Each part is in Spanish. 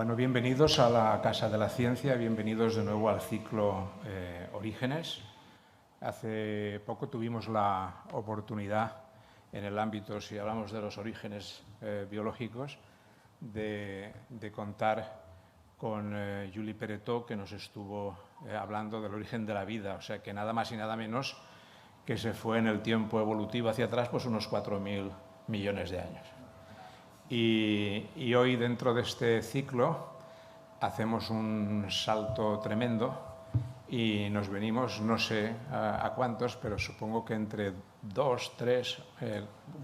Bueno, bienvenidos a la Casa de la Ciencia, bienvenidos de nuevo al ciclo Orígenes. Hace poco tuvimos la oportunidad en el ámbito, si hablamos de los orígenes biológicos, de contar con Julie Peretó, que nos estuvo hablando del origen de la vida, o sea que nada más y nada menos que se fue en el tiempo evolutivo hacia atrás pues unos 4.000 millones de años. Y hoy, dentro de este ciclo, hacemos un salto tremendo y nos venimos, no sé a cuántos, pero supongo que entre 2, 3,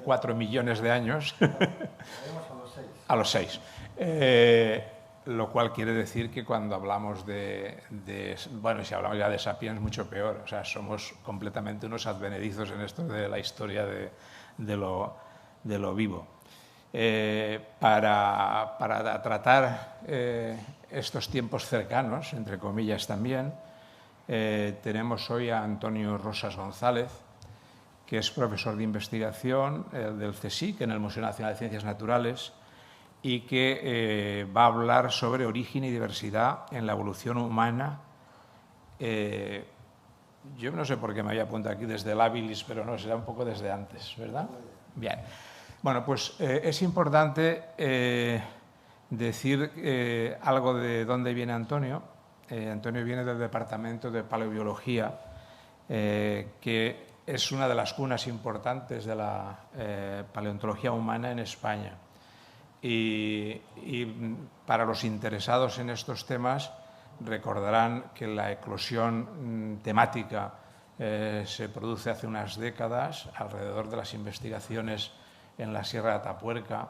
4 millones de años. A los 6. Lo cual quiere decir que cuando hablamos bueno, si hablamos ya de Sapiens, mucho peor. O sea, somos completamente unos advenedizos en esto de la historia de lo vivo. Para tratar estos tiempos cercanos, entre comillas también, tenemos hoy a Antonio Rosas González, que es profesor de investigación del CSIC, en el Museo Nacional de Ciencias Naturales, y que va a hablar sobre origen y diversidad en la evolución humana. Yo no sé por qué me había apuntado aquí desde el habilis, pero no, será un poco desde antes, ¿verdad? Bien. Bueno, pues es importante decir algo de dónde viene Antonio. Antonio viene del Departamento de Paleobiología, que es una de las cunas importantes de la paleontología humana en España. Y para los interesados en estos temas, recordarán que la eclosión temática se produce hace unas décadas alrededor de las investigaciones en la Sierra de Atapuerca,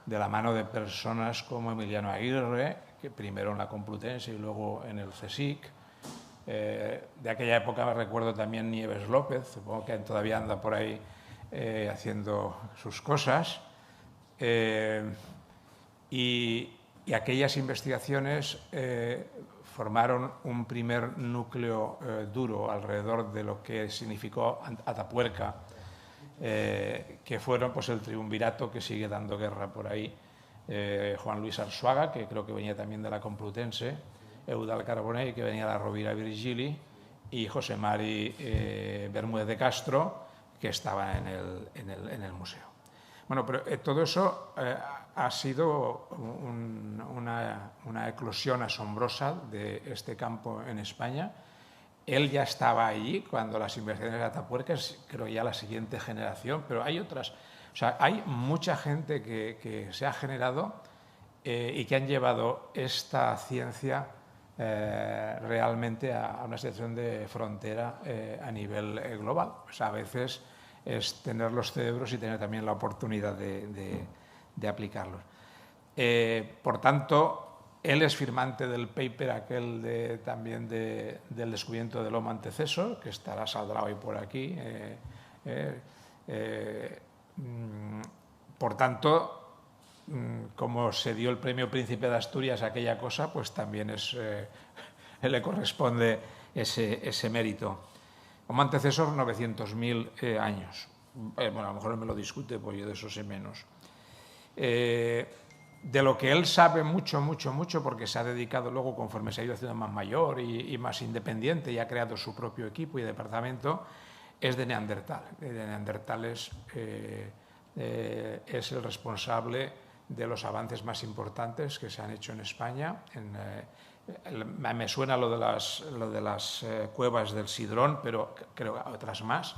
de la mano de personas como Emiliano Aguirre, que primero en la Complutense y luego en el CSIC. De aquella época me recuerdo también Nieves López, supongo que todavía anda por ahí haciendo sus cosas. Y aquellas investigaciones formaron un primer núcleo duro alrededor de lo que significó Atapuerca, que fueron pues, el triunvirato que sigue dando guerra por ahí. Juan Luis Arzuaga, que creo que venía también de la Complutense, Eudald Carbonell, que venía de la Rovira Virgili, y José Mari Bermúdez de Castro, que estaba en el museo. Bueno, pero todo eso ha sido una eclosión asombrosa de este campo en España. Él ya estaba allí cuando las investigaciones de Atapuerca, creo ya la siguiente generación, pero hay otras. O sea, hay mucha gente que se ha generado y que han llevado esta ciencia realmente a una situación de frontera a nivel global. O sea, a veces es tener los cerebros y tener también la oportunidad de aplicarlos. Por tanto, él es firmante del paper aquel también del descubrimiento del Homo antecesor, que saldrá hoy por aquí. Por tanto, como se dio el premio Príncipe de Asturias a aquella cosa, pues también le corresponde ese mérito. Homo antecesor, 900.000 años. Bueno, a lo mejor me lo discute, pues yo de eso sé menos. De lo que él sabe mucho, porque se ha dedicado luego, conforme se ha ido haciendo más mayor y más independiente, y ha creado su propio equipo y departamento, es de Neandertal. De Neandertales es el responsable de los avances más importantes que se han hecho en España. Me suena lo de las cuevas del Sidrón, pero creo que otras más.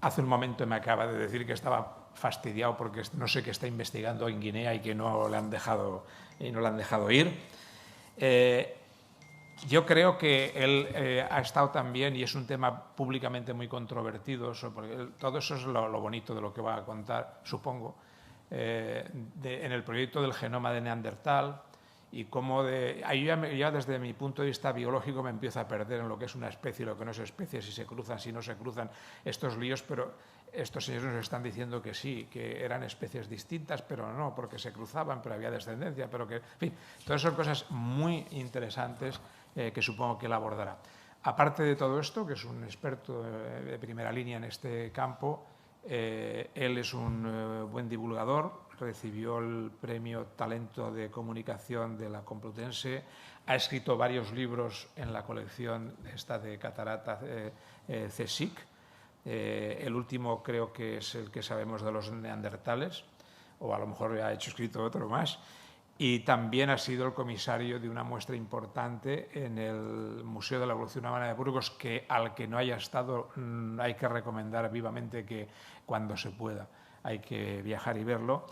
Hace un momento me acaba de decir que estaba fastidiado porque no sé qué está investigando en Guinea y que no le han dejado ir. Yo creo que él ha estado también, y es un tema públicamente muy controvertido, porque todo eso es lo bonito de lo que va a contar, supongo, en el proyecto del genoma de Neandertal, y cómo ahí ya desde mi punto de vista biológico me empiezo a perder en lo que es una especie y lo que no es especie, si se cruzan, si no se cruzan estos líos, pero estos señores nos están diciendo que sí, que eran especies distintas, pero no, porque se cruzaban, pero había descendencia, pero que, en fin, todas son cosas muy interesantes que supongo que él abordará. Aparte de todo esto, que es un experto de primera línea en este campo, Él es un buen divulgador, recibió el premio Talento de Comunicación de la Complutense, ha escrito varios libros en la colección esta de Catarata CSIC. El último creo que es el que sabemos de los neandertales, o a lo mejor ha escrito otro más. Y también ha sido el comisario de una muestra importante en el Museo de la Evolución Humana de Burgos, que al que no haya estado hay que recomendar vivamente que cuando se pueda hay que viajar y verlo.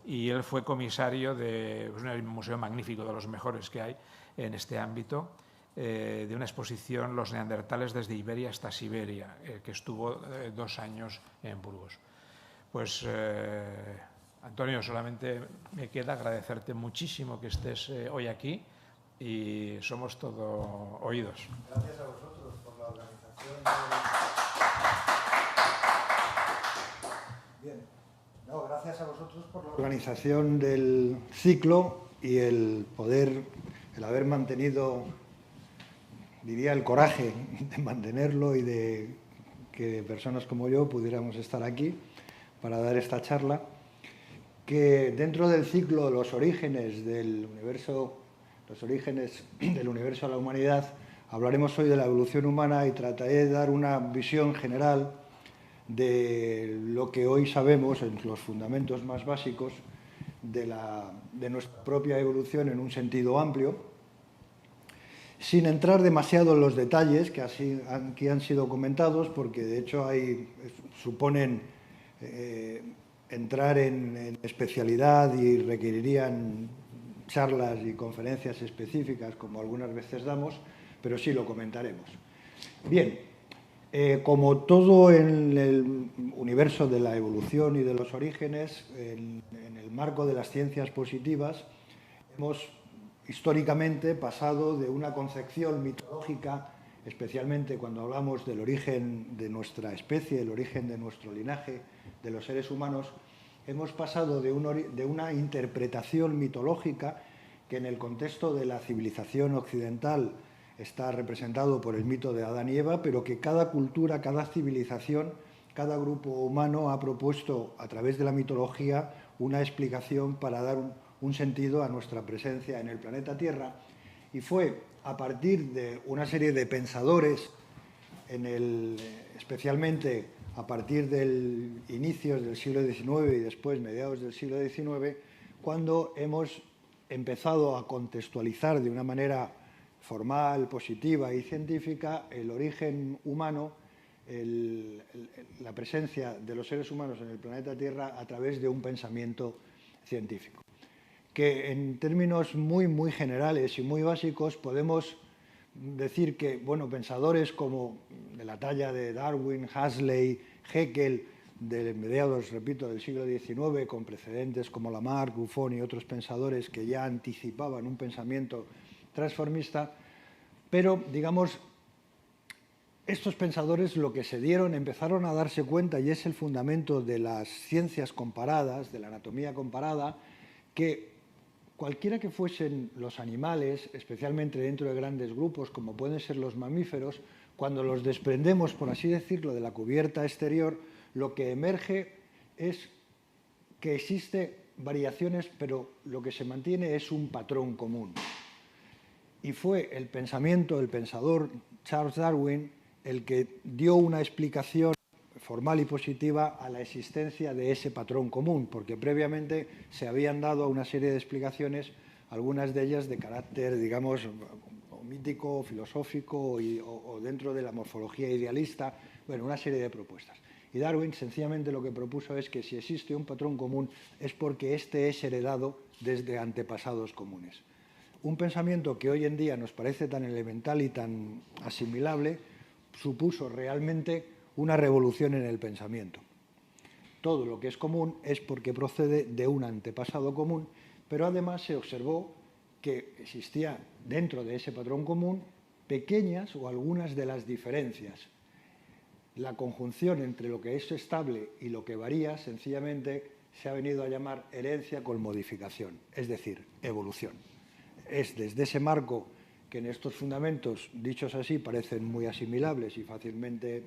Y él fue comisario de un museo magnífico, de los mejores que hay en este ámbito, de una exposición Los neandertales desde Iberia hasta Siberia, que estuvo 2 años en Burgos. Pues Antonio, solamente me queda agradecerte muchísimo que estés hoy aquí y somos todo oídos. Gracias a vosotros por la organización. Bien. No, gracias a vosotros por la organización del ciclo y el haber mantenido, diría, el coraje de mantenerlo y de que personas como yo pudiéramos estar aquí para dar esta charla, que dentro del ciclo Los orígenes del universo a la humanidad, hablaremos hoy de la evolución humana y trataré de dar una visión general de lo que hoy sabemos en los fundamentos más básicos de nuestra propia evolución en un sentido amplio, sin entrar demasiado en los detalles que aquí han sido comentados, porque de hecho suponen entrar en especialidad y requerirían charlas y conferencias específicas, como algunas veces damos, pero sí lo comentaremos. Bien, como todo en el universo de la evolución y de los orígenes, en el marco de las ciencias positivas, hemos históricamente pasado de una concepción mitológica, especialmente cuando hablamos del origen de nuestra especie, el origen de nuestro linaje, de los seres humanos, hemos pasado de una interpretación mitológica que en el contexto de la civilización occidental está representado por el mito de Adán y Eva, pero que cada cultura, cada civilización, cada grupo humano ha propuesto a través de la mitología una explicación para dar un sentido a nuestra presencia en el planeta Tierra. Y fue a partir de una serie de pensadores, especialmente a partir del inicios del siglo XIX y después mediados del siglo XIX, cuando hemos empezado a contextualizar de una manera formal, positiva y científica el origen humano, la presencia de los seres humanos en el planeta Tierra a través de un pensamiento científico. Que en términos muy, muy generales y muy básicos podemos decir que, bueno, pensadores como de la talla de Darwin, Huxley, Haeckel, de mediados, repito, del siglo XIX, con precedentes como Lamarck, Buffon y otros pensadores que ya anticipaban un pensamiento transformista, pero, digamos, estos pensadores lo que empezaron a darse cuenta, y es el fundamento de las ciencias comparadas, de la anatomía comparada, que cualquiera que fuesen los animales, especialmente dentro de grandes grupos, como pueden ser los mamíferos, cuando los desprendemos, por así decirlo, de la cubierta exterior, lo que emerge es que existen variaciones, pero lo que se mantiene es un patrón común. Y fue el pensador Charles Darwin, el que dio una explicación formal y positiva a la existencia de ese patrón común, porque previamente se habían dado una serie de explicaciones, algunas de ellas de carácter, digamos, mítico, filosófico o dentro de la morfología idealista, bueno, una serie de propuestas. Y Darwin sencillamente lo que propuso es que si existe un patrón común es porque este es heredado desde antepasados comunes. Un pensamiento que hoy en día nos parece tan elemental y tan asimilable supuso realmente una revolución en el pensamiento. Todo lo que es común es porque procede de un antepasado común, pero además se observó que existía dentro de ese patrón común pequeñas o algunas de las diferencias. La conjunción entre lo que es estable y lo que varía sencillamente se ha venido a llamar herencia con modificación, es decir, evolución. Es desde ese marco que en estos fundamentos, dichos así, parecen muy asimilables y fácilmente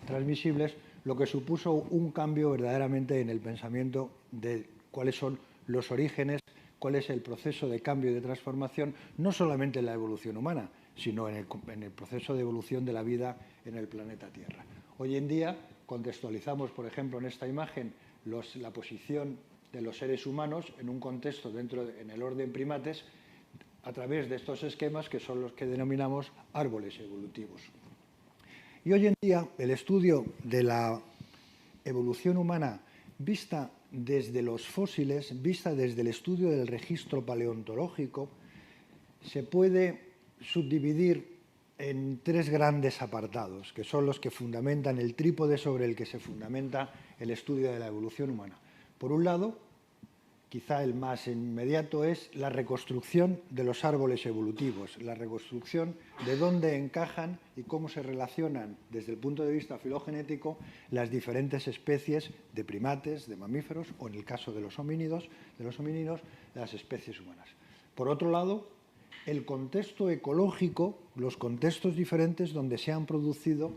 transmisibles, lo que supuso un cambio verdaderamente en el pensamiento de cuáles son los orígenes, cuál es el proceso de cambio y de transformación, no solamente en la evolución humana, sino en el proceso de evolución de la vida en el planeta Tierra. Hoy en día contextualizamos, por ejemplo, en esta imagen, la posición de los seres humanos en un contexto en el orden primates a través de estos esquemas que son los que denominamos árboles evolutivos. Y hoy en día el estudio de la evolución humana vista desde los fósiles, vista desde el estudio del registro paleontológico, se puede subdividir en tres grandes apartados, que son los que fundamentan el trípode sobre el que se fundamenta el estudio de la evolución humana. Por un lado, quizá el más inmediato, es la reconstrucción de los árboles evolutivos, la reconstrucción de dónde encajan y cómo se relacionan desde el punto de vista filogenético las diferentes especies de primates, de mamíferos o, en el caso de los homínidos, las especies humanas. Por otro lado, el contexto ecológico, los contextos diferentes donde se han producido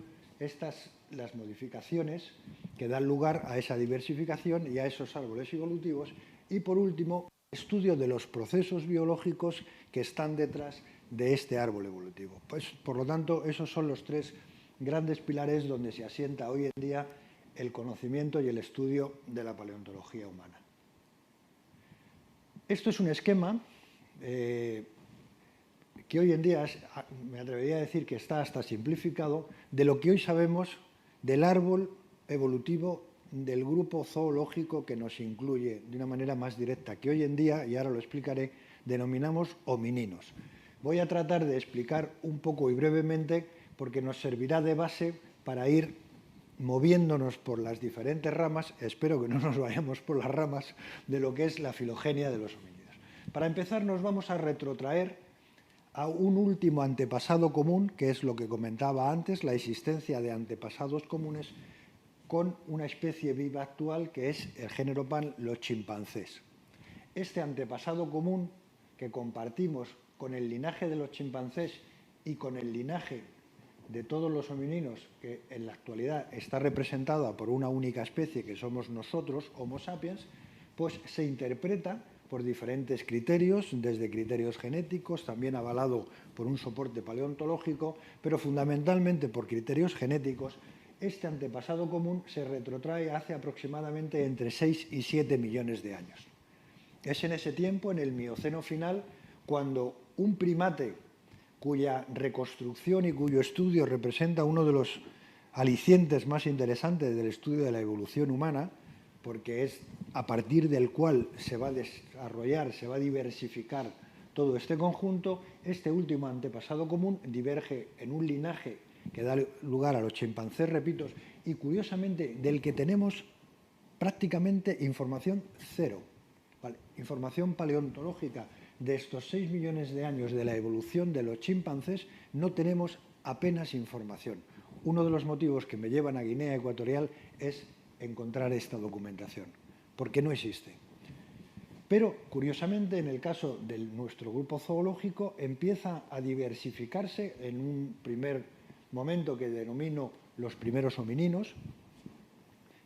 las modificaciones que dan lugar a esa diversificación y a esos árboles evolutivos. Y, por último, el estudio de los procesos biológicos que están detrás de este árbol evolutivo. Pues, por lo tanto, esos son los tres grandes pilares donde se asienta hoy en día el conocimiento y el estudio de la paleontología humana. Esto es un esquema que hoy en día me atrevería a decir que está hasta simplificado, de lo que hoy sabemos del árbol evolutivo del grupo zoológico que nos incluye de una manera más directa, que hoy en día, y ahora lo explicaré, denominamos homininos. Voy a tratar de explicar un poco y brevemente, porque nos servirá de base para ir moviéndonos por las diferentes ramas, espero que no nos vayamos por las ramas, de lo que es la filogenia de los homínidos. Para empezar, nos vamos a retrotraer a un último antepasado común, que es lo que comentaba antes, la existencia de antepasados comunes con una especie viva actual que es el género Pan, los chimpancés. Este antepasado común que compartimos con el linaje de los chimpancés y con el linaje de todos los homininos, que en la actualidad está representada por una única especie que somos nosotros, Homo sapiens, pues se interpreta por diferentes criterios, desde criterios genéticos, también avalado por un soporte paleontológico, pero fundamentalmente por criterios genéticos. Este antepasado común se retrotrae hace aproximadamente entre 6 y 7 millones de años. Es en ese tiempo, en el Mioceno final, cuando un primate cuya reconstrucción y cuyo estudio representa uno de los alicientes más interesantes del estudio de la evolución humana, porque es a partir del cual se va a desarrollar, se va a diversificar todo este conjunto, este último antepasado común diverge en un linaje que da lugar a los chimpancés, repito, y curiosamente del que tenemos prácticamente información cero. ¿Vale? Información paleontológica de estos 6 millones de años de la evolución de los chimpancés no tenemos apenas información. Uno de los motivos que me llevan a Guinea Ecuatorial es encontrar esta documentación, porque no existe. Pero, curiosamente, en el caso de nuestro grupo zoológico, empieza a diversificarse en un primer momento que denomino los primeros homininos,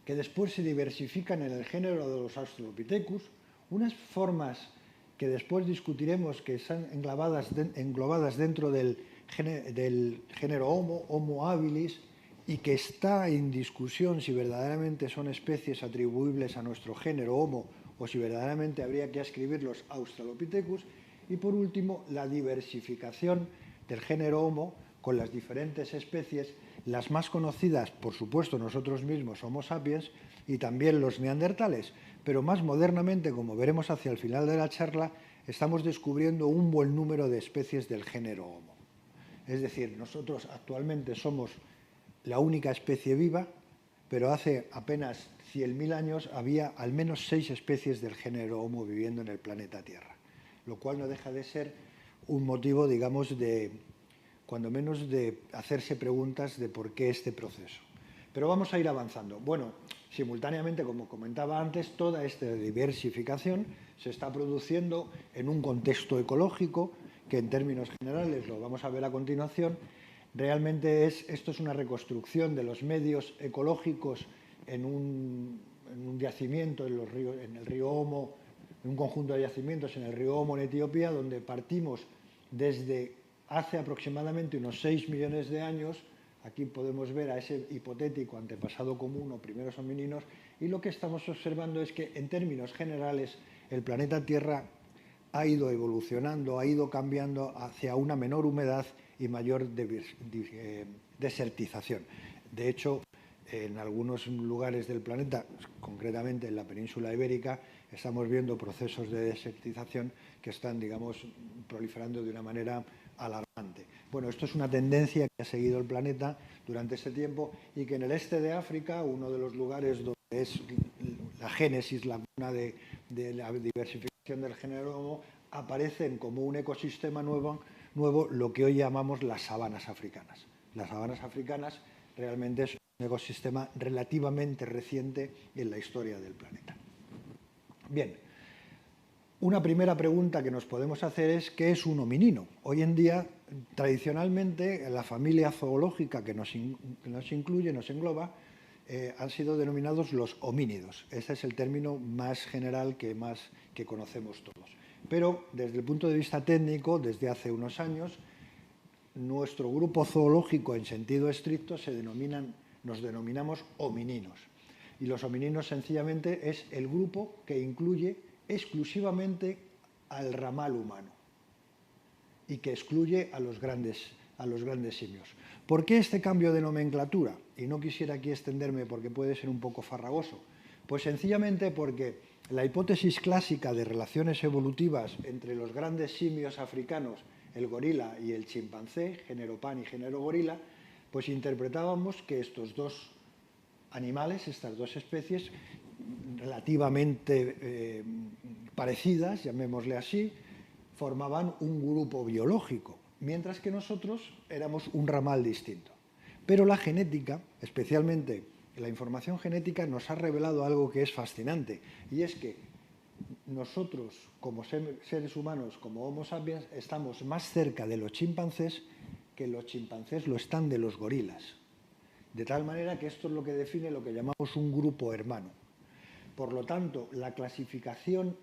que después se diversifican en el género de los Australopithecus, unas formas que después discutiremos que están englobadas dentro del género Homo habilis, y que está en discusión si verdaderamente son especies atribuibles a nuestro género Homo o si verdaderamente habría que ascribirlos a Australopithecus. Y por último, la diversificación del género Homo con las diferentes especies, las más conocidas, por supuesto, nosotros mismos, Homo sapiens, y también los neandertales, pero más modernamente, como veremos hacia el final de la charla, estamos descubriendo un buen número de especies del género Homo. Es decir, nosotros actualmente somos la única especie viva, pero hace apenas 100.000 años había al menos 6 especies del género Homo viviendo en el planeta Tierra, lo cual no deja de ser un motivo, digamos, cuando menos de hacerse preguntas de por qué este proceso. Pero vamos a ir avanzando. Bueno, simultáneamente, como comentaba antes, toda esta diversificación se está produciendo en un contexto ecológico que, en términos generales, lo vamos a ver a continuación, Realmente esto es una reconstrucción de los medios ecológicos en un yacimiento en el río Omo, en un conjunto de yacimientos en el río Omo en Etiopía, donde partimos desde hace aproximadamente unos 6 millones de años. Aquí podemos ver a ese hipotético antepasado común o primeros homínidos, y lo que estamos observando es que, en términos generales, el planeta Tierra ha ido evolucionando, ha ido cambiando hacia una menor humedad y mayor desertización. De hecho, en algunos lugares del planeta, concretamente en la península ibérica, estamos viendo procesos de desertización que están, digamos, proliferando de una manera alarmante. Bueno, esto es una tendencia que ha seguido el planeta durante este tiempo y que en el este de África, uno de los lugares donde es la génesis, la cuna de la diversificación del género Homo, aparecen como un ecosistema nuevo lo que hoy llamamos las sabanas africanas. Las sabanas africanas realmente es un ecosistema relativamente reciente en la historia del planeta. Bien, una primera pregunta que nos podemos hacer es ¿qué es un hominino? Hoy en día, tradicionalmente, la familia zoológica que nos incluye, nos engloba, han sido denominados los homínidos. Ese es el término más general que conocemos todos. Pero, desde el punto de vista técnico, desde hace unos años, nuestro grupo zoológico, en sentido estricto, nos denominamos homininos. Y los homininos, sencillamente, es el grupo que incluye exclusivamente al ramal humano y que excluye a los grandes simios. ¿Por qué este cambio de nomenclatura? Y no quisiera aquí extenderme porque puede ser un poco farragoso. Pues sencillamente porque la hipótesis clásica de relaciones evolutivas entre los grandes simios africanos, el gorila y el chimpancé, género pan y género gorila, pues interpretábamos que estos dos animales, estas dos especies, relativamente parecidas, llamémosle así, formaban un grupo biológico, mientras que nosotros éramos un ramal distinto. Pero la genética, especialmente la información genética, nos ha revelado algo que es fascinante, y es que nosotros, como seres humanos, como Homo sapiens, estamos más cerca de los chimpancés que los chimpancés lo están de los gorilas. De tal manera que esto es lo que define lo que llamamos un grupo hermano. Por lo tanto, la clasificación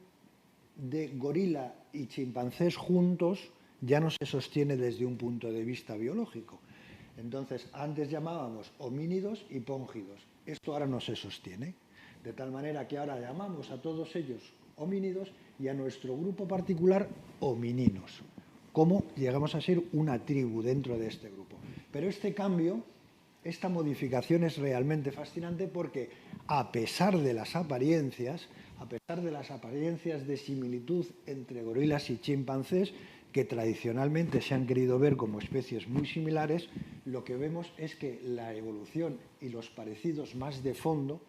de gorila y chimpancés juntos ya no se sostiene desde un punto de vista biológico. Entonces, antes llamábamos homínidos y póngidos. Esto ahora no se sostiene. De tal manera que ahora llamamos a todos ellos homínidos y a nuestro grupo particular homininos. ¿Cómo llegamos a ser una tribu dentro de este grupo? Pero este cambio, esta modificación es realmente fascinante porque, a pesar de las apariencias de similitud entre gorilas y chimpancés, que tradicionalmente se han querido ver como especies muy similares, lo que vemos es que la evolución y los parecidos más de fondo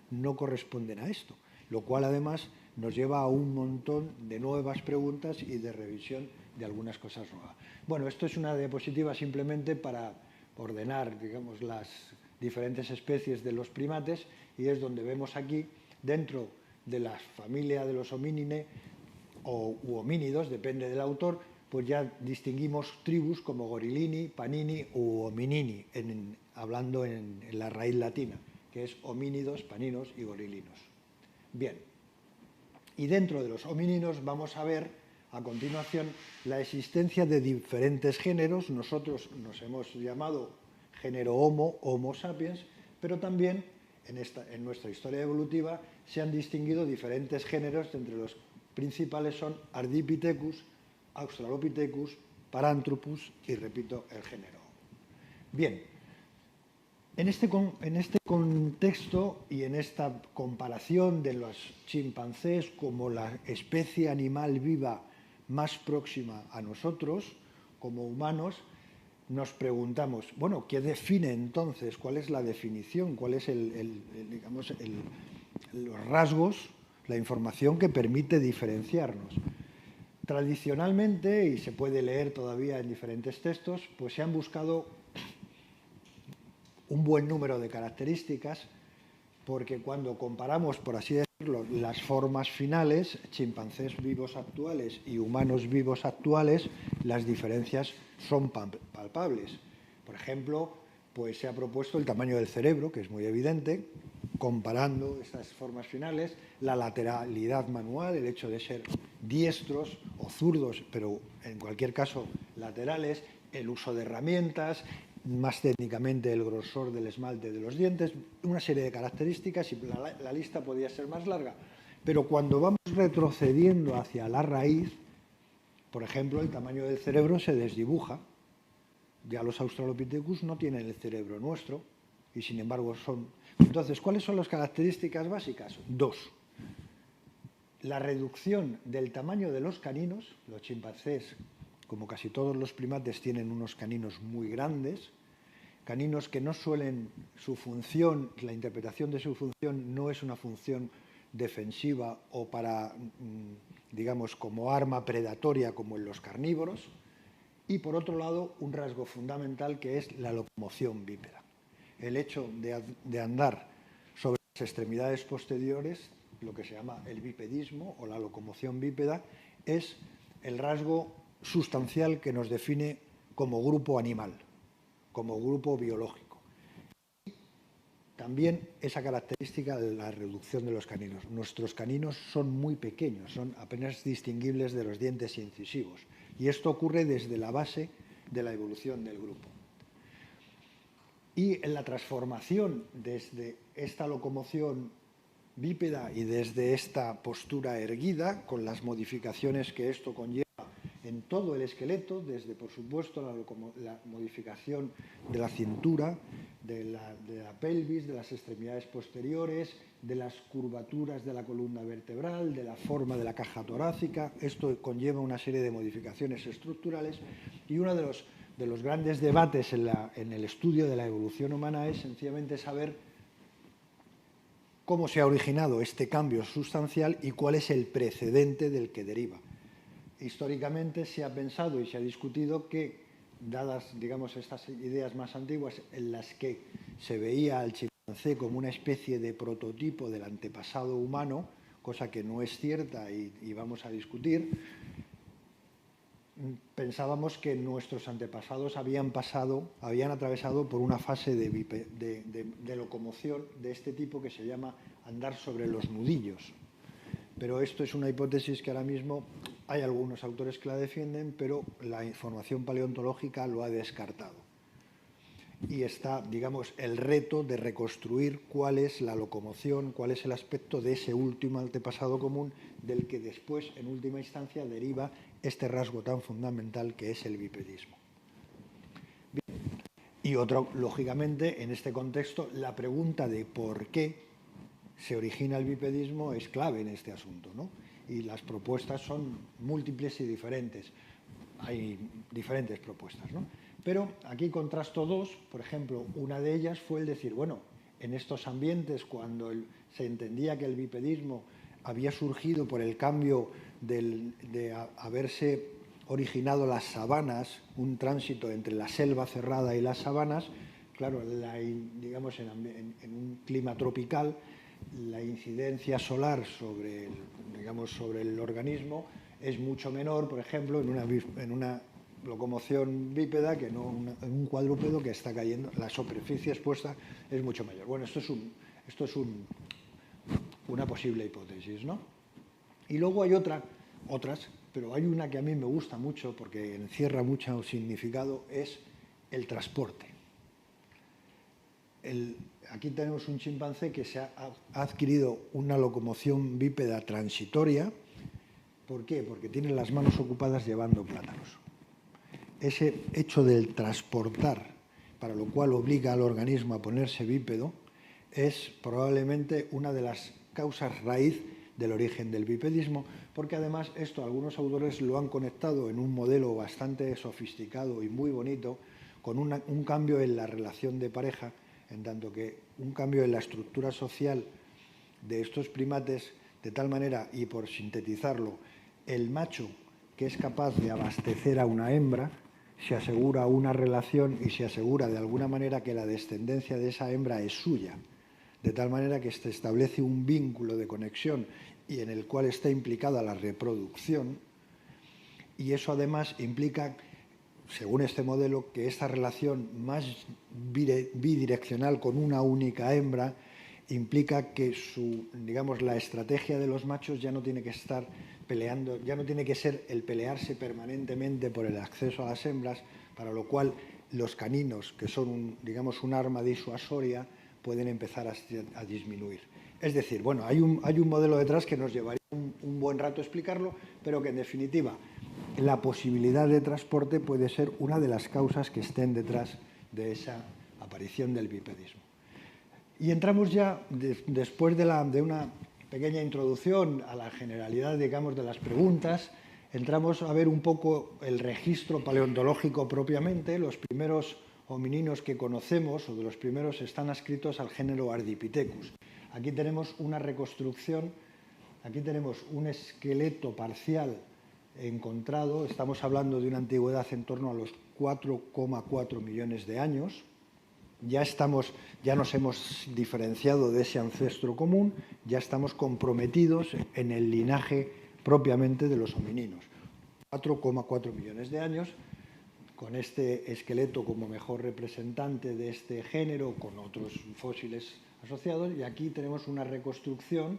no corresponden a esto, lo cual además nos lleva a un montón de nuevas preguntas y de revisión de algunas cosas nuevas. Bueno, esto es una diapositiva simplemente para ordenar, digamos, las diferentes especies de los primates, y es donde vemos aquí, dentro de la familia de los hominine u homínidos, depende del autor, pues ya distinguimos tribus como gorilini, panini u hominini, hablando en la raíz latina, que es homínidos, paninos y gorilinos. Bien, y dentro de los homíninos vamos a ver a continuación la existencia de diferentes géneros. Nosotros nos hemos llamado género Homo, Homo sapiens, pero también en nuestra historia evolutiva se han distinguido diferentes géneros, entre los principales son Ardipithecus, Australopithecus, Paranthropus y, repito, el género Homo. Bien, en este contexto y en esta comparación de los chimpancés como la especie animal viva más próxima a nosotros, como humanos, nos preguntamos, bueno, ¿qué define entonces? ¿Cuál es la definición? ¿Cuál es los rasgos, la información que permite diferenciarnos? Tradicionalmente, y se puede leer todavía en diferentes textos, pues se han buscado un buen número de características, porque cuando comparamos, por así decirlo, las formas finales, chimpancés vivos actuales y humanos vivos actuales, las diferencias son palpables. Por ejemplo, pues se ha propuesto el tamaño del cerebro, que es muy evidente, comparando estas formas finales, la lateralidad manual, el hecho de ser diestros o zurdos, pero en cualquier caso laterales, el uso de herramientas, más técnicamente el grosor del esmalte de los dientes, una serie de características, y la lista podría ser más larga. Pero cuando vamos retrocediendo hacia la raíz, por ejemplo, el tamaño del cerebro se desdibuja. Ya los Australopithecus no tienen el cerebro nuestro, y sin embargo son... Entonces, ¿cuáles son las características básicas? Dos. La reducción del tamaño de los caninos. Los chimpancés, como casi todos los primates, tienen unos caninos muy grandes, caninos que no suelen, su función, la interpretación de su función no es una función defensiva o para, digamos, como arma predatoria como en los carnívoros. Y por otro lado, un rasgo fundamental que es la locomoción bípeda. El hecho de andar sobre las extremidades posteriores, lo que se llama el bipedismo o la locomoción bípeda, es el rasgo sustancial que nos define como grupo animal, como grupo biológico. También esa característica de la reducción de los caninos. Nuestros caninos son muy pequeños, son apenas distinguibles de los dientes incisivos. Y esto ocurre desde la base de la evolución del grupo. Y en la transformación desde esta locomoción bípeda y desde esta postura erguida, con las modificaciones que esto conlleva en todo el esqueleto, desde, por supuesto, la modificación de la cintura, de la pelvis, de las extremidades posteriores, de las curvaturas de la columna vertebral, de la forma de la caja torácica. Esto conlleva una serie de modificaciones estructurales, y uno de los grandes debates en el estudio de la evolución humana es sencillamente saber cómo se ha originado este cambio sustancial y cuál es el precedente del que deriva. Históricamente se ha pensado y se ha discutido que, dadas, digamos, estas ideas más antiguas en las que se veía al chimpancé como una especie de prototipo del antepasado humano, cosa que no es cierta y vamos a discutir, pensábamos que nuestros antepasados habían atravesado por una fase de locomoción de este tipo que se llama andar sobre los nudillos. Pero esto es una hipótesis que ahora mismo hay algunos autores que la defienden, pero la información paleontológica lo ha descartado. Y está, digamos, el reto de reconstruir cuál es la locomoción, cuál es el aspecto de ese último antepasado común del que después, en última instancia, deriva este rasgo tan fundamental que es el bipedismo. Bien. Y otro, lógicamente, en este contexto, la pregunta de por qué se origina el bipedismo es clave en este asunto, ¿no? Y las propuestas son múltiples y diferentes. Hay diferentes propuestas, ¿no? Pero aquí contrasto dos. Por ejemplo, una de ellas fue el decir, bueno, en estos ambientes, cuando se entendía que el bipedismo había surgido por el cambio de haberse originado las sabanas, un tránsito entre la selva cerrada y las sabanas, claro, digamos, en un clima tropical, la incidencia solar sobre el organismo es mucho menor, por ejemplo, en una locomoción bípeda que no en un cuadrúpedo que está cayendo, la superficie expuesta es mucho mayor. Bueno, esto es una posible hipótesis, ¿no? Y luego hay otras, pero hay una que a mí me gusta mucho porque encierra mucho significado, es el transporte. Aquí tenemos un chimpancé que ha adquirido una locomoción bípeda transitoria. ¿Por qué? Porque tiene las manos ocupadas llevando plátanos. Ese hecho del transportar, para lo cual obliga al organismo a ponerse bípedo, es probablemente una de las causas raíz del origen del bipedismo, porque además esto algunos autores lo han conectado en un modelo bastante sofisticado y muy bonito, con un cambio en la relación de pareja, en tanto que un cambio en la estructura social de estos primates, de tal manera, y por sintetizarlo, el macho que es capaz de abastecer a una hembra, se asegura una relación y se asegura de alguna manera que la descendencia de esa hembra es suya, de tal manera que se establece un vínculo de conexión y en el cual está implicada la reproducción, y eso además implica según este modelo, que esta relación más bidireccional con una única hembra implica que la estrategia de los machos ya no tiene que estar peleando, ya no tiene que ser el pelearse permanentemente por el acceso a las hembras, para lo cual los caninos, que son un arma disuasoria, pueden empezar a disminuir. Es decir, bueno, hay un modelo detrás que nos llevaría un buen rato explicarlo, pero que en definitiva la posibilidad de transporte puede ser una de las causas que estén detrás de esa aparición del bipedismo. Y entramos ya, después de una pequeña introducción a la generalidad, digamos, de las preguntas, entramos a ver un poco el registro paleontológico propiamente. Los primeros homininos que conocemos, o de los primeros, están adscritos al género Ardipithecus. Aquí tenemos una reconstrucción, aquí tenemos un esqueleto parcial encontrado, estamos hablando de una antigüedad en torno a los 4,4 millones de años. Ya nos hemos diferenciado de ese ancestro común, ya estamos comprometidos en el linaje propiamente de los homininos. 4,4 millones de años, con este esqueleto como mejor representante de este género, con otros fósiles asociados, y aquí tenemos una reconstrucción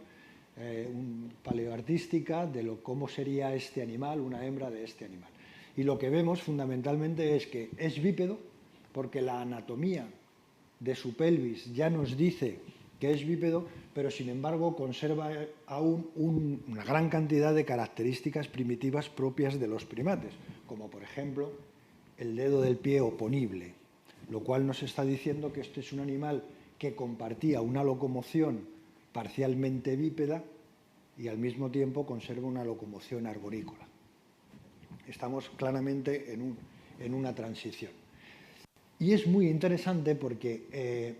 paleoartística de cómo sería este animal, una hembra de este animal. Y lo que vemos fundamentalmente es que es bípedo, porque la anatomía de su pelvis ya nos dice que es bípedo, pero sin embargo conserva aún una gran cantidad de características primitivas propias de los primates, como por ejemplo el dedo del pie oponible, lo cual nos está diciendo que este es un animal que compartía una locomoción parcialmente bípeda y al mismo tiempo conserva una locomoción arborícola. Estamos claramente en una transición. Y es muy interesante porque,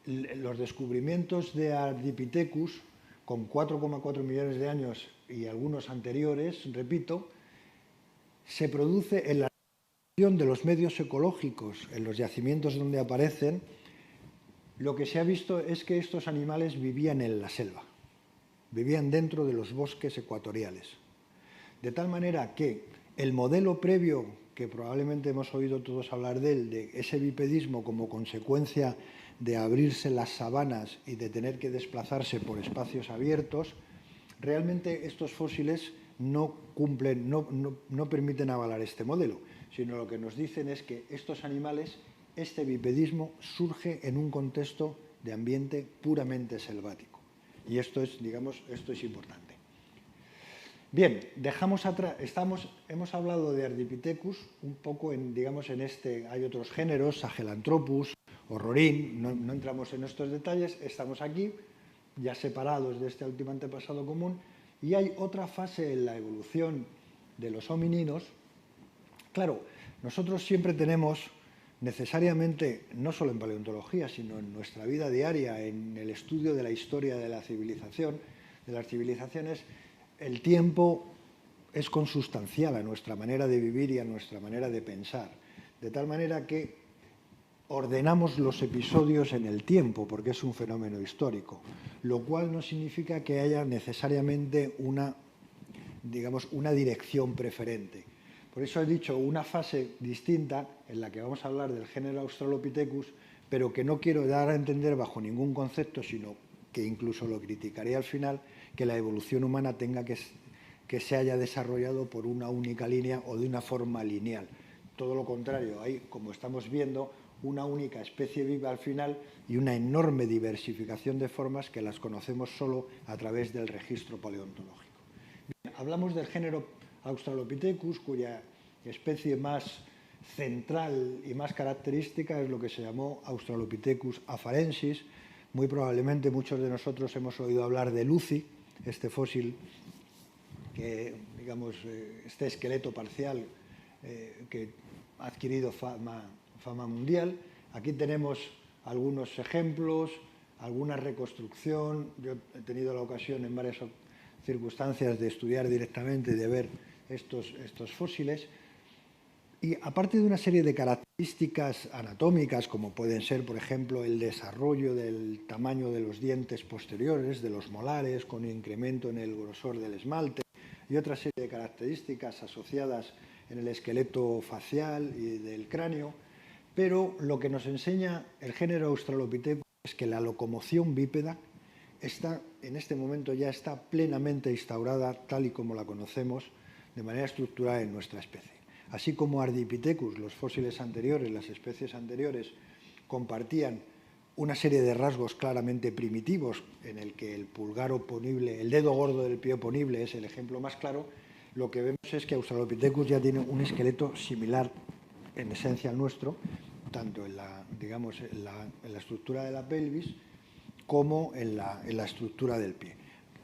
los descubrimientos de Ardipithecus, con 4,4 millones de años y algunos anteriores, repito, se produce en la relación de los medios ecológicos, en los yacimientos donde aparecen. Lo que se ha visto es que estos animales vivían en la selva, vivían dentro de los bosques ecuatoriales. De tal manera que el modelo previo, que probablemente hemos oído todos hablar de él, de ese bipedismo como consecuencia de abrirse las sabanas y de tener que desplazarse por espacios abiertos, realmente estos fósiles no permiten avalar este modelo, sino lo que nos dicen es que estos animales, este bipedismo surge en un contexto de ambiente puramente selvático. Y esto es importante. Bien, dejamos atrás, hemos hablado de Ardipithecus, un poco hay otros géneros, Sahelanthropus, Horrorin, no entramos en estos detalles, estamos aquí, ya separados de este último antepasado común, y hay otra fase en la evolución de los homininos. Claro, nosotros siempre tenemos necesariamente, no solo en paleontología, sino en nuestra vida diaria, en el estudio de la historia de la civilización, de las civilizaciones, el tiempo es consustancial a nuestra manera de vivir y a nuestra manera de pensar, de tal manera que ordenamos los episodios en el tiempo, porque es un fenómeno histórico, lo cual no significa que haya necesariamente una dirección preferente. Por eso he dicho una fase distinta en la que vamos a hablar del género Australopithecus, pero que no quiero dar a entender bajo ningún concepto, sino que incluso lo criticaré al final, que la evolución humana tenga que se haya desarrollado por una única línea o de una forma lineal. Todo lo contrario, hay, como estamos viendo, una única especie viva al final y una enorme diversificación de formas que las conocemos solo a través del registro paleontológico. Bien, hablamos del género Australopithecus, cuya especie más central y más característica es lo que se llamó Australopithecus afarensis. Muy probablemente muchos de nosotros hemos oído hablar de Lucy, este fósil, este esqueleto parcial que ha adquirido fama mundial. Aquí tenemos algunos ejemplos, alguna reconstrucción. Yo he tenido la ocasión en varias circunstancias de estudiar directamente y de ver estos fósiles. Y aparte de una serie de características anatómicas, como pueden ser, por ejemplo, el desarrollo del tamaño de los dientes posteriores, de los molares, con incremento en el grosor del esmalte, y otra serie de características asociadas en el esqueleto facial y del cráneo, pero lo que nos enseña el género Australopithecus es que la locomoción bípeda en este momento ya está plenamente instaurada tal y como la conocemos de manera estructural en nuestra especie. Así como Ardipithecus, los fósiles anteriores, las especies anteriores, compartían una serie de rasgos claramente primitivos en el que el pulgar oponible, el dedo gordo del pie oponible es el ejemplo más claro, lo que vemos es que Australopithecus ya tiene un esqueleto similar en esencia al nuestro, tanto en la estructura de la pelvis como en la estructura del pie.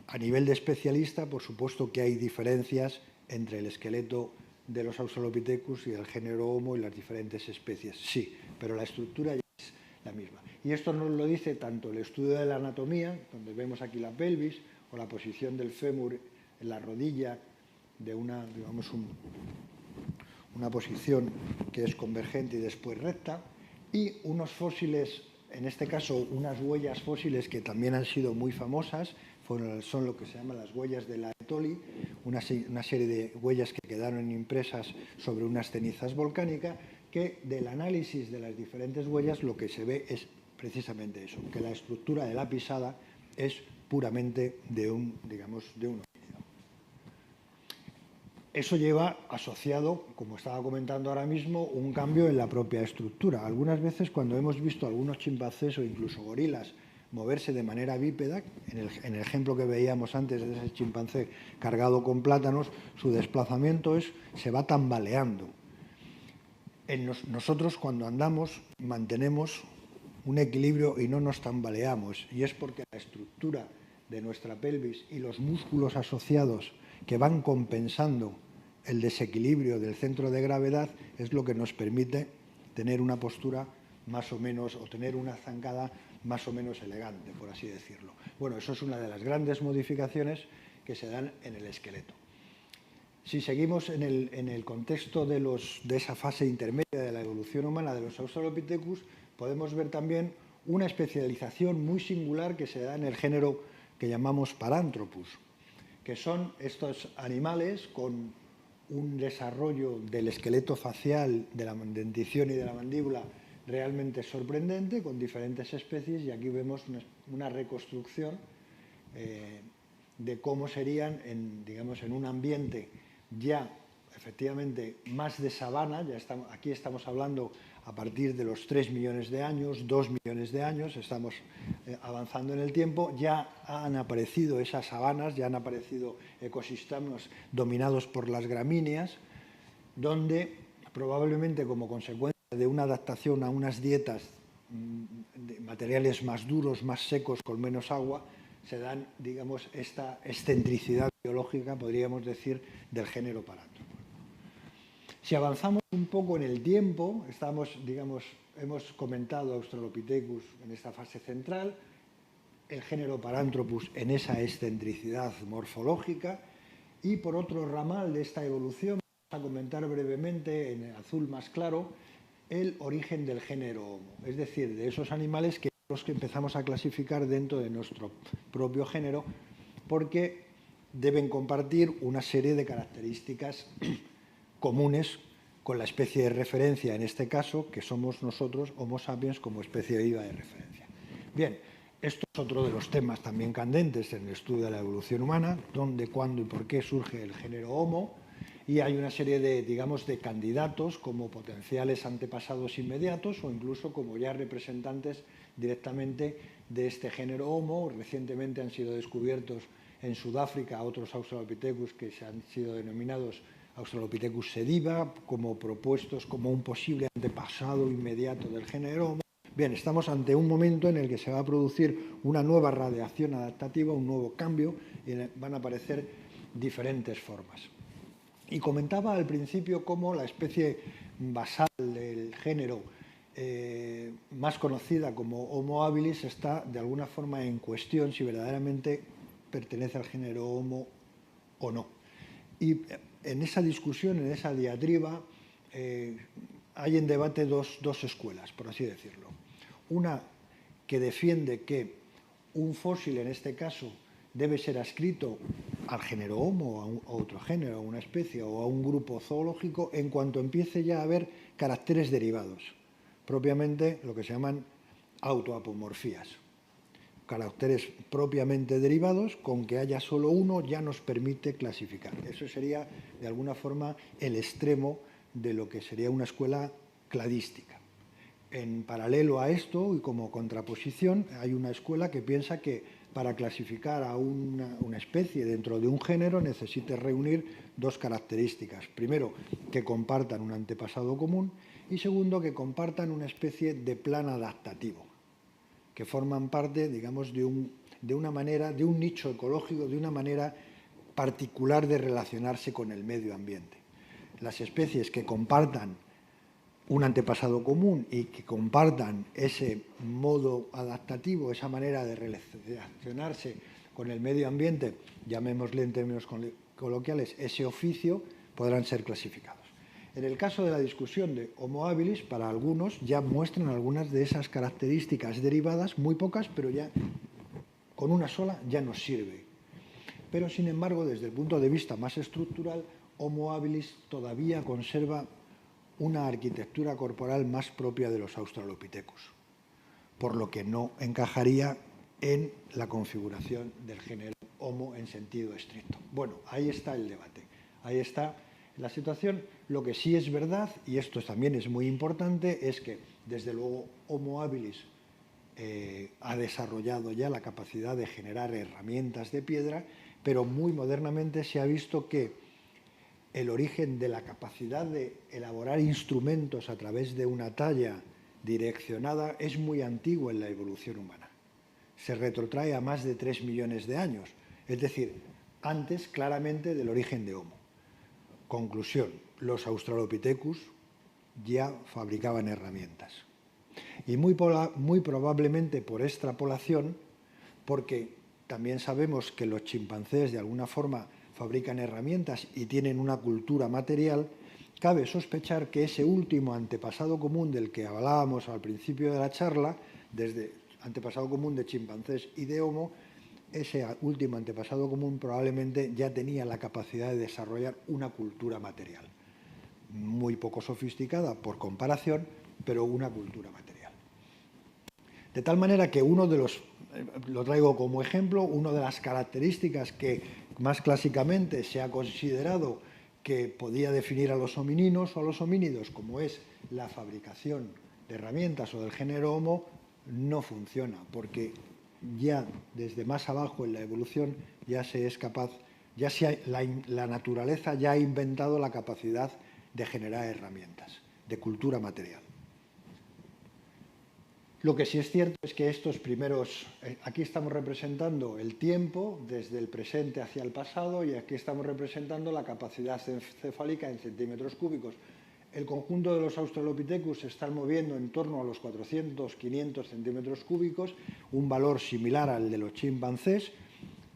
A nivel de especialista, por supuesto que hay diferencias entre el esqueleto de los Australopithecus y el género Homo y las diferentes especies, sí, pero la estructura ya es la misma. Y esto nos lo dice tanto el estudio de la anatomía, donde vemos aquí la pelvis, o la posición del fémur en la rodilla de una posición que es convergente y después recta, y unos fósiles, en este caso unas huellas fósiles que también han sido muy famosas, son lo que se llaman las huellas de la Etoli, una serie de huellas que quedaron impresas sobre unas cenizas volcánicas, que del análisis de las diferentes huellas lo que se ve es precisamente eso, que la estructura de la pisada es puramente de un homínido. Eso lleva asociado, como estaba comentando ahora mismo, un cambio en la propia estructura. Algunas veces cuando hemos visto algunos chimpancés o incluso gorilas moverse de manera bípeda, en el ejemplo que veíamos antes de ese chimpancé cargado con plátanos, su desplazamiento se va tambaleando. Nosotros cuando andamos mantenemos un equilibrio y no nos tambaleamos, y es porque la estructura de nuestra pelvis y los músculos asociados que van compensando el desequilibrio del centro de gravedad es lo que nos permite tener una postura más o menos, o tener una zancada más o menos elegante, por así decirlo. Bueno, eso es una de las grandes modificaciones que se dan en el esqueleto. Si seguimos en el contexto de esa fase intermedia de la evolución humana de los Australopithecus, podemos ver también una especialización muy singular que se da en el género que llamamos Paranthropus, que son estos animales con un desarrollo del esqueleto facial, de la dentición y de la mandíbula realmente sorprendente, con diferentes especies, y aquí vemos una reconstrucción de cómo serían en un ambiente ya efectivamente más de sabana. Aquí estamos hablando a partir de los 3 millones de años, 2 millones de años, estamos avanzando en el tiempo, ya han aparecido esas sabanas, ya han aparecido ecosistemas dominados por las gramíneas, donde probablemente como consecuencia de una adaptación a unas dietas de materiales más duros, más secos, con menos agua, se dan, digamos, esta excentricidad biológica, podríamos decir, del género Paranthropus. Si avanzamos un poco en el tiempo, hemos comentado Australopithecus en esta fase central, el género Paranthropus en esa excentricidad morfológica, y por otro ramal de esta evolución vamos a comentar brevemente, en el azul más claro, el origen del género Homo, es decir, de esos animales que los que empezamos a clasificar dentro de nuestro propio género, porque deben compartir una serie de características comunes con la especie de referencia, en este caso, que somos nosotros, Homo sapiens, como especie viva de referencia. Bien, esto es otro de los temas también candentes en el estudio de la evolución humana, dónde, cuándo y por qué surge el género Homo, y hay una serie de candidatos como potenciales antepasados inmediatos o incluso como ya representantes directamente de este género Homo. Recientemente han sido descubiertos en Sudáfrica otros Australopithecus que se han sido denominados Australopithecus sediva, como propuestos como un posible antepasado inmediato del género Homo. Bien, estamos ante un momento en el que se va a producir una nueva radiación adaptativa, un nuevo cambio, y van a aparecer diferentes formas. Y comentaba al principio cómo la especie basal del género más conocida como Homo habilis está de alguna forma en cuestión si verdaderamente pertenece al género Homo o no. Y en esa discusión, en esa diatriba, hay en debate dos escuelas, por así decirlo. Una que defiende que un fósil, en este caso, debe ser adscrito al género Homo, a otro género, a una especie o a un grupo zoológico en cuanto empiece ya a haber caracteres derivados, propiamente lo que se llaman autoapomorfías. Caracteres propiamente derivados, con que haya solo uno ya nos permite clasificar. Eso sería, de alguna forma, el extremo de lo que sería una escuela cladística. En paralelo a esto y como contraposición, hay una escuela que piensa que para clasificar a una especie dentro de un género necesita reunir dos características. Primero, que compartan un antepasado común y segundo, que compartan una especie de plan adaptativo, que forman parte, digamos, de un nicho ecológico, de una manera particular de relacionarse con el medio ambiente. Las especies que compartan un antepasado común y que compartan ese modo adaptativo, esa manera de relacionarse con el medio ambiente, llamémosle en términos coloquiales, ese oficio, podrán ser clasificados. En el caso de la discusión de Homo habilis, para algunos ya muestran algunas de esas características derivadas, muy pocas, pero ya con una sola ya nos sirve. Pero, sin embargo, desde el punto de vista más estructural, Homo habilis todavía conserva una arquitectura corporal más propia de los australopithecus, por lo que no encajaría en la configuración del género Homo en sentido estricto. Bueno, ahí está el debate, ahí está la situación. Lo que sí es verdad, y esto también es muy importante, es que, desde luego, Homo habilis ha desarrollado ya la capacidad de generar herramientas de piedra, pero muy modernamente se ha visto que el origen de la capacidad de elaborar instrumentos a través de una talla direccionada es muy antiguo en la evolución humana. Se retrotrae a más de 3 millones de años, es decir, antes claramente del origen de Homo. Conclusión, los Australopithecus ya fabricaban herramientas. Y muy probablemente por extrapolación, porque también sabemos que los chimpancés de alguna forma fabrican herramientas y tienen una cultura material, cabe sospechar que ese último antepasado común del que hablábamos al principio de la charla, desde antepasado común de chimpancés y de Homo, ese último antepasado común probablemente ya tenía la capacidad de desarrollar una cultura material, muy poco sofisticada por comparación, pero una cultura material. De tal manera que lo traigo como ejemplo, una de las características que más clásicamente se ha considerado que podía definir a los homininos o a los homínidos, como es la fabricación de herramientas o del género Homo, no funciona, porque ya desde más abajo en la evolución ya se es capaz, la naturaleza ya ha inventado la capacidad de generar herramientas, de cultura material. Lo que sí es cierto es que estos primeros, aquí estamos representando el tiempo desde el presente hacia el pasado y aquí estamos representando la capacidad encefálica en centímetros cúbicos. El conjunto de los Australopithecus se están moviendo en torno a los 400, 500 centímetros cúbicos, un valor similar al de los chimpancés.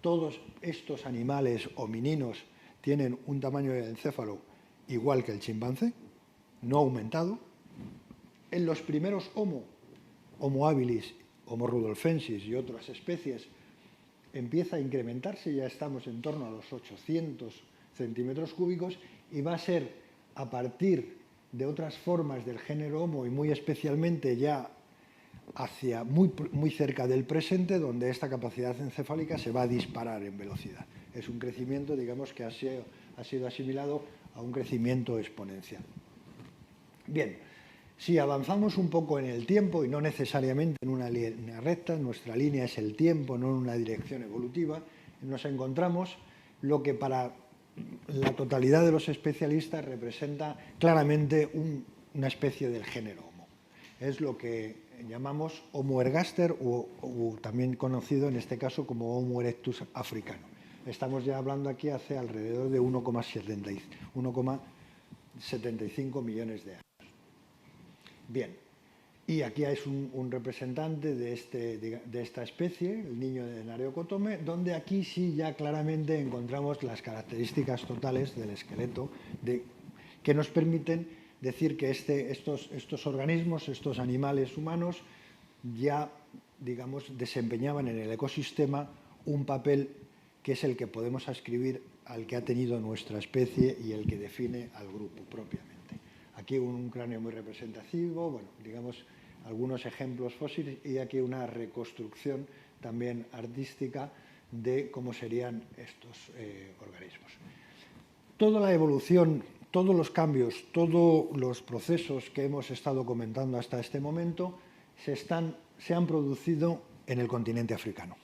Todos estos animales homininos tienen un tamaño de encéfalo igual que el chimpancé, no aumentado. En los primeros Homo habilis, Homo rudolfensis y otras especies, empieza a incrementarse, ya estamos en torno a los 800 centímetros cúbicos y va a ser a partir de otras formas del género Homo y muy especialmente ya hacia muy cerca del presente, donde esta capacidad encefálica se va a disparar en velocidad. Es un crecimiento, digamos, que ha sido asimilado a un crecimiento exponencial. Bien, si avanzamos un poco en el tiempo y no necesariamente en una línea recta, nuestra línea es el tiempo, no en una dirección evolutiva, nos encontramos lo que para la totalidad de los especialistas representa claramente una especie del género Homo. Es lo que llamamos Homo ergaster o también conocido en este caso como Homo erectus africano. Estamos ya hablando aquí hace alrededor de 1,75 millones de años. Bien, y aquí es un representante de esta especie, el niño de Nareokotome, donde aquí sí ya claramente encontramos las características totales del esqueleto que nos permiten decir que estos organismos, estos animales humanos, ya, digamos, desempeñaban en el ecosistema un papel que es el que podemos ascribir al que ha tenido nuestra especie y el que define al grupo propiamente. Aquí un cráneo muy representativo, bueno, digamos algunos ejemplos fósiles, y aquí una reconstrucción también artística de cómo serían estos organismos. Toda la evolución, todos los cambios, todos los procesos que hemos estado comentando hasta este momento se han producido en el continente africano.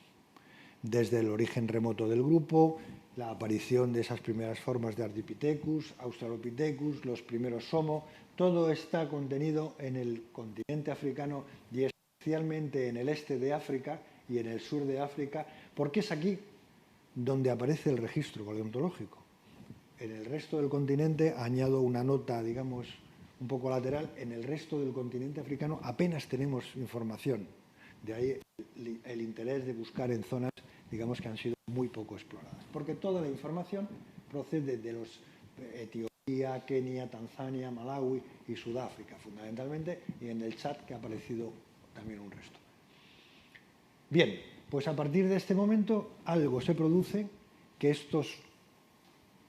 Desde el origen remoto del grupo, la aparición de esas primeras formas de Ardipithecus, Australopithecus, los primeros Homo, todo está contenido en el continente africano y especialmente en el este de África y en el sur de África, porque es aquí donde aparece el registro paleontológico. En el resto del continente, añado una nota, digamos, un poco lateral, en el resto del continente africano apenas tenemos información. De ahí el interés de buscar en zonas, digamos, que han sido muy poco exploradas. Porque toda la información procede de los Etiopía, Kenia, Tanzania, Malawi y Sudáfrica, fundamentalmente, y en el Chad, que ha aparecido también un resto. Bien, pues a partir de este momento algo se produce que estos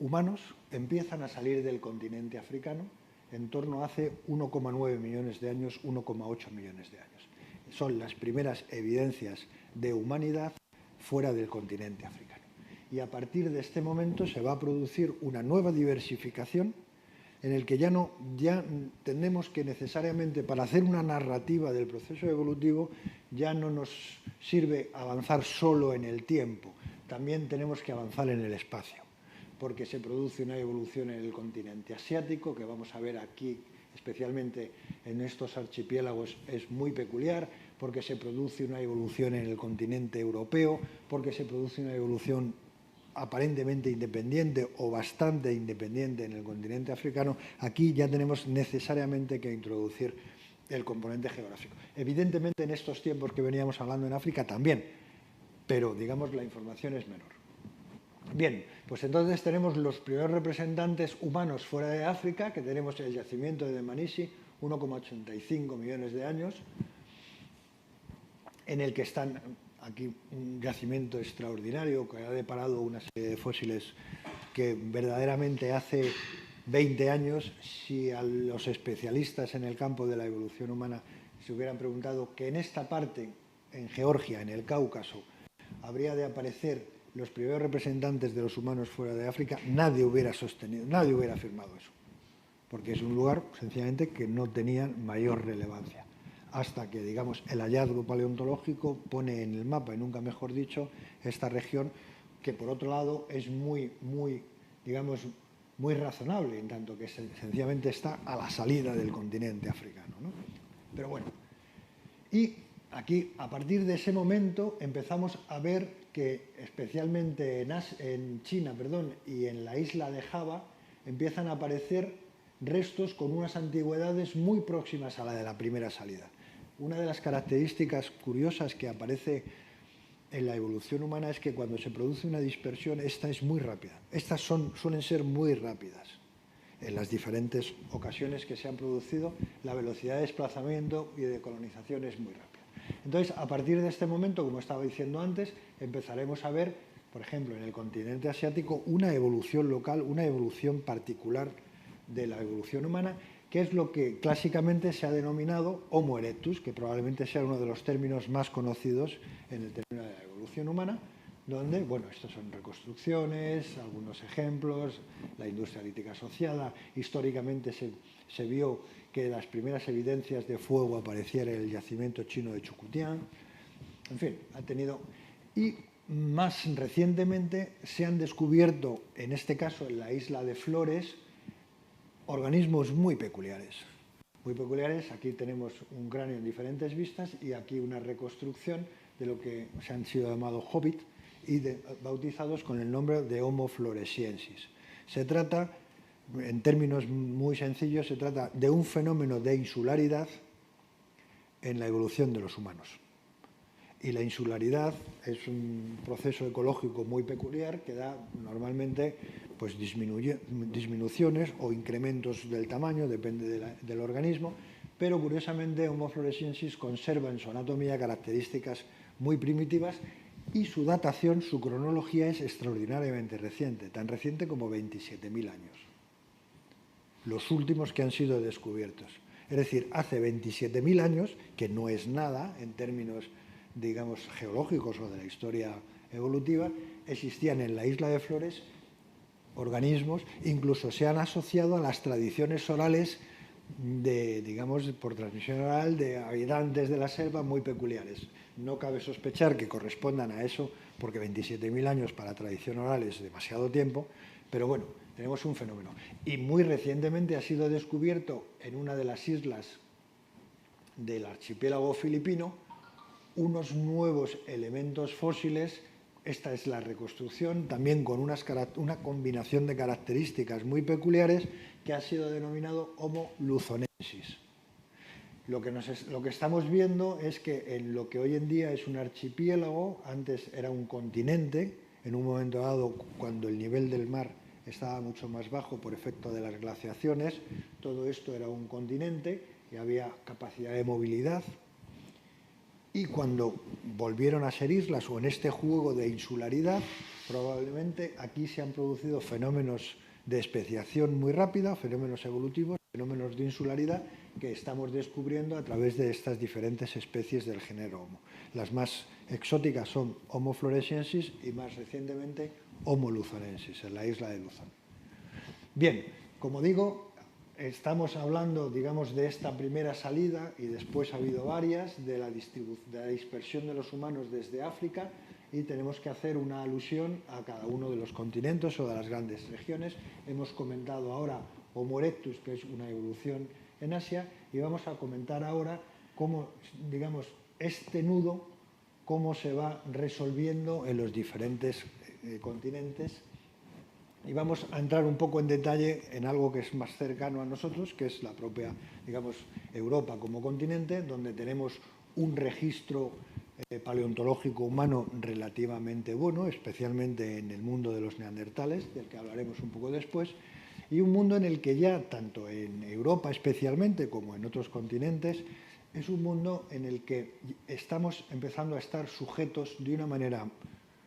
humanos empiezan a salir del continente africano en torno a hace 1,9 millones de años, 1,8 millones de años. Son las primeras evidencias de humanidad fuera del continente africano. Y a partir de este momento se va a producir una nueva diversificación en el que ya tenemos que necesariamente, para hacer una narrativa del proceso evolutivo, ya no nos sirve avanzar solo en el tiempo, también tenemos que avanzar en el espacio, porque se produce una evolución en el continente asiático, que vamos a ver aquí, especialmente en estos archipiélagos, es muy peculiar, porque se produce una evolución en el continente europeo, porque se produce una evolución aparentemente independiente o bastante independiente en el continente africano. Aquí ya tenemos necesariamente que introducir el componente geográfico. Evidentemente, en estos tiempos que veníamos hablando en África también, pero, digamos, la información es menor. Bien, pues entonces tenemos los primeros representantes humanos fuera de África, que tenemos el yacimiento de Dmanisi, 1,85 millones de años, en el que están aquí un yacimiento extraordinario que ha deparado una serie de fósiles que verdaderamente hace 20 años, si a los especialistas en el campo de la evolución humana se hubieran preguntado que en esta parte, en Georgia, en el Cáucaso, habría de aparecer los primeros representantes de los humanos fuera de África, nadie hubiera sostenido, nadie hubiera afirmado eso, porque es un lugar, sencillamente, que no tenía mayor relevancia. Hasta que, digamos, el hallazgo paleontológico pone en el mapa, y nunca mejor dicho, esta región, que por otro lado es muy razonable, en tanto que sencillamente está a la salida del continente africano, ¿no? Pero bueno, y aquí, a partir de ese momento, empezamos a ver que, especialmente en China, y en la isla de Java, empiezan a aparecer restos con unas antigüedades muy próximas a la de la primera salida. Una de las características curiosas que aparece en la evolución humana es que cuando se produce una dispersión, esta es muy rápida. Estas suelen ser muy rápidas. En las diferentes ocasiones que se han producido, la velocidad de desplazamiento y de colonización es muy rápida. Entonces, a partir de este momento, como estaba diciendo antes, empezaremos a ver, por ejemplo, en el continente asiático, una evolución local, una evolución particular de la evolución humana, que es lo que clásicamente se ha denominado Homo erectus, que probablemente sea uno de los términos más conocidos en el término de la evolución humana, donde, bueno, estos son reconstrucciones, algunos ejemplos, la industria lítica asociada. Históricamente se vio que las primeras evidencias de fuego aparecieron en el yacimiento chino de Chukutian. En fin, ha tenido... Y más recientemente se han descubierto, en este caso en la isla de Flores, organismos muy peculiares. Muy peculiares. Aquí tenemos un cráneo en diferentes vistas y aquí una reconstrucción de lo que se han sido llamados hobbit y bautizados con el nombre de Homo floresiensis. Se trata, en términos muy sencillos, se trata de un fenómeno de insularidad en la evolución de los humanos. Y la insularidad es un proceso ecológico muy peculiar que da normalmente pues, disminuciones o incrementos del tamaño, depende del organismo, pero curiosamente Homo floresiensis conserva en su anatomía características muy primitivas y su datación, su cronología es extraordinariamente reciente, tan reciente como 27.000 años, los últimos que han sido descubiertos. Es decir, hace 27.000 años, que no es nada en términos, digamos, geológicos o de la historia evolutiva, existían en la isla de Flores organismos, incluso se han asociado a las tradiciones orales de, digamos, por transmisión oral de habitantes de la selva muy peculiares. No cabe sospechar que correspondan a eso, porque 27.000 años para tradición oral es demasiado tiempo, pero bueno, tenemos un fenómeno. Y muy recientemente ha sido descubierto en una de las islas del archipiélago filipino unos nuevos elementos fósiles. Esta es la reconstrucción, también con una combinación de características muy peculiares que ha sido denominado Homo luzonensis. Lo que estamos viendo es que en lo que hoy en día es un archipiélago, antes era un continente, en un momento dado, cuando el nivel del mar estaba mucho más bajo por efecto de las glaciaciones, todo esto era un continente y había capacidad de movilidad. Y cuando volvieron a ser islas o en este juego de insularidad, probablemente aquí se han producido fenómenos de especiación muy rápida, fenómenos evolutivos, fenómenos de insularidad que estamos descubriendo a través de estas diferentes especies del género Homo. Las más exóticas son Homo floresiensis y más recientemente Homo luzonensis, en la isla de Luzón. Bien, como digo, estamos hablando, digamos, de esta primera salida y después ha habido varias, de la dispersión de los humanos desde África, y tenemos que hacer una alusión a cada uno de los continentes o de las grandes regiones. Hemos comentado ahora Homo erectus, que es una evolución en Asia, y vamos a comentar ahora cómo, digamos, este nudo, cómo se va resolviendo en los diferentes continentes. Y vamos a entrar un poco en detalle en algo que es más cercano a nosotros, que es la propia, digamos, Europa como continente, donde tenemos un registro paleontológico humano relativamente bueno, especialmente en el mundo de los neandertales, del que hablaremos un poco después, y un mundo en el que ya, tanto en Europa especialmente como en otros continentes, es un mundo en el que estamos empezando a estar sujetos de una manera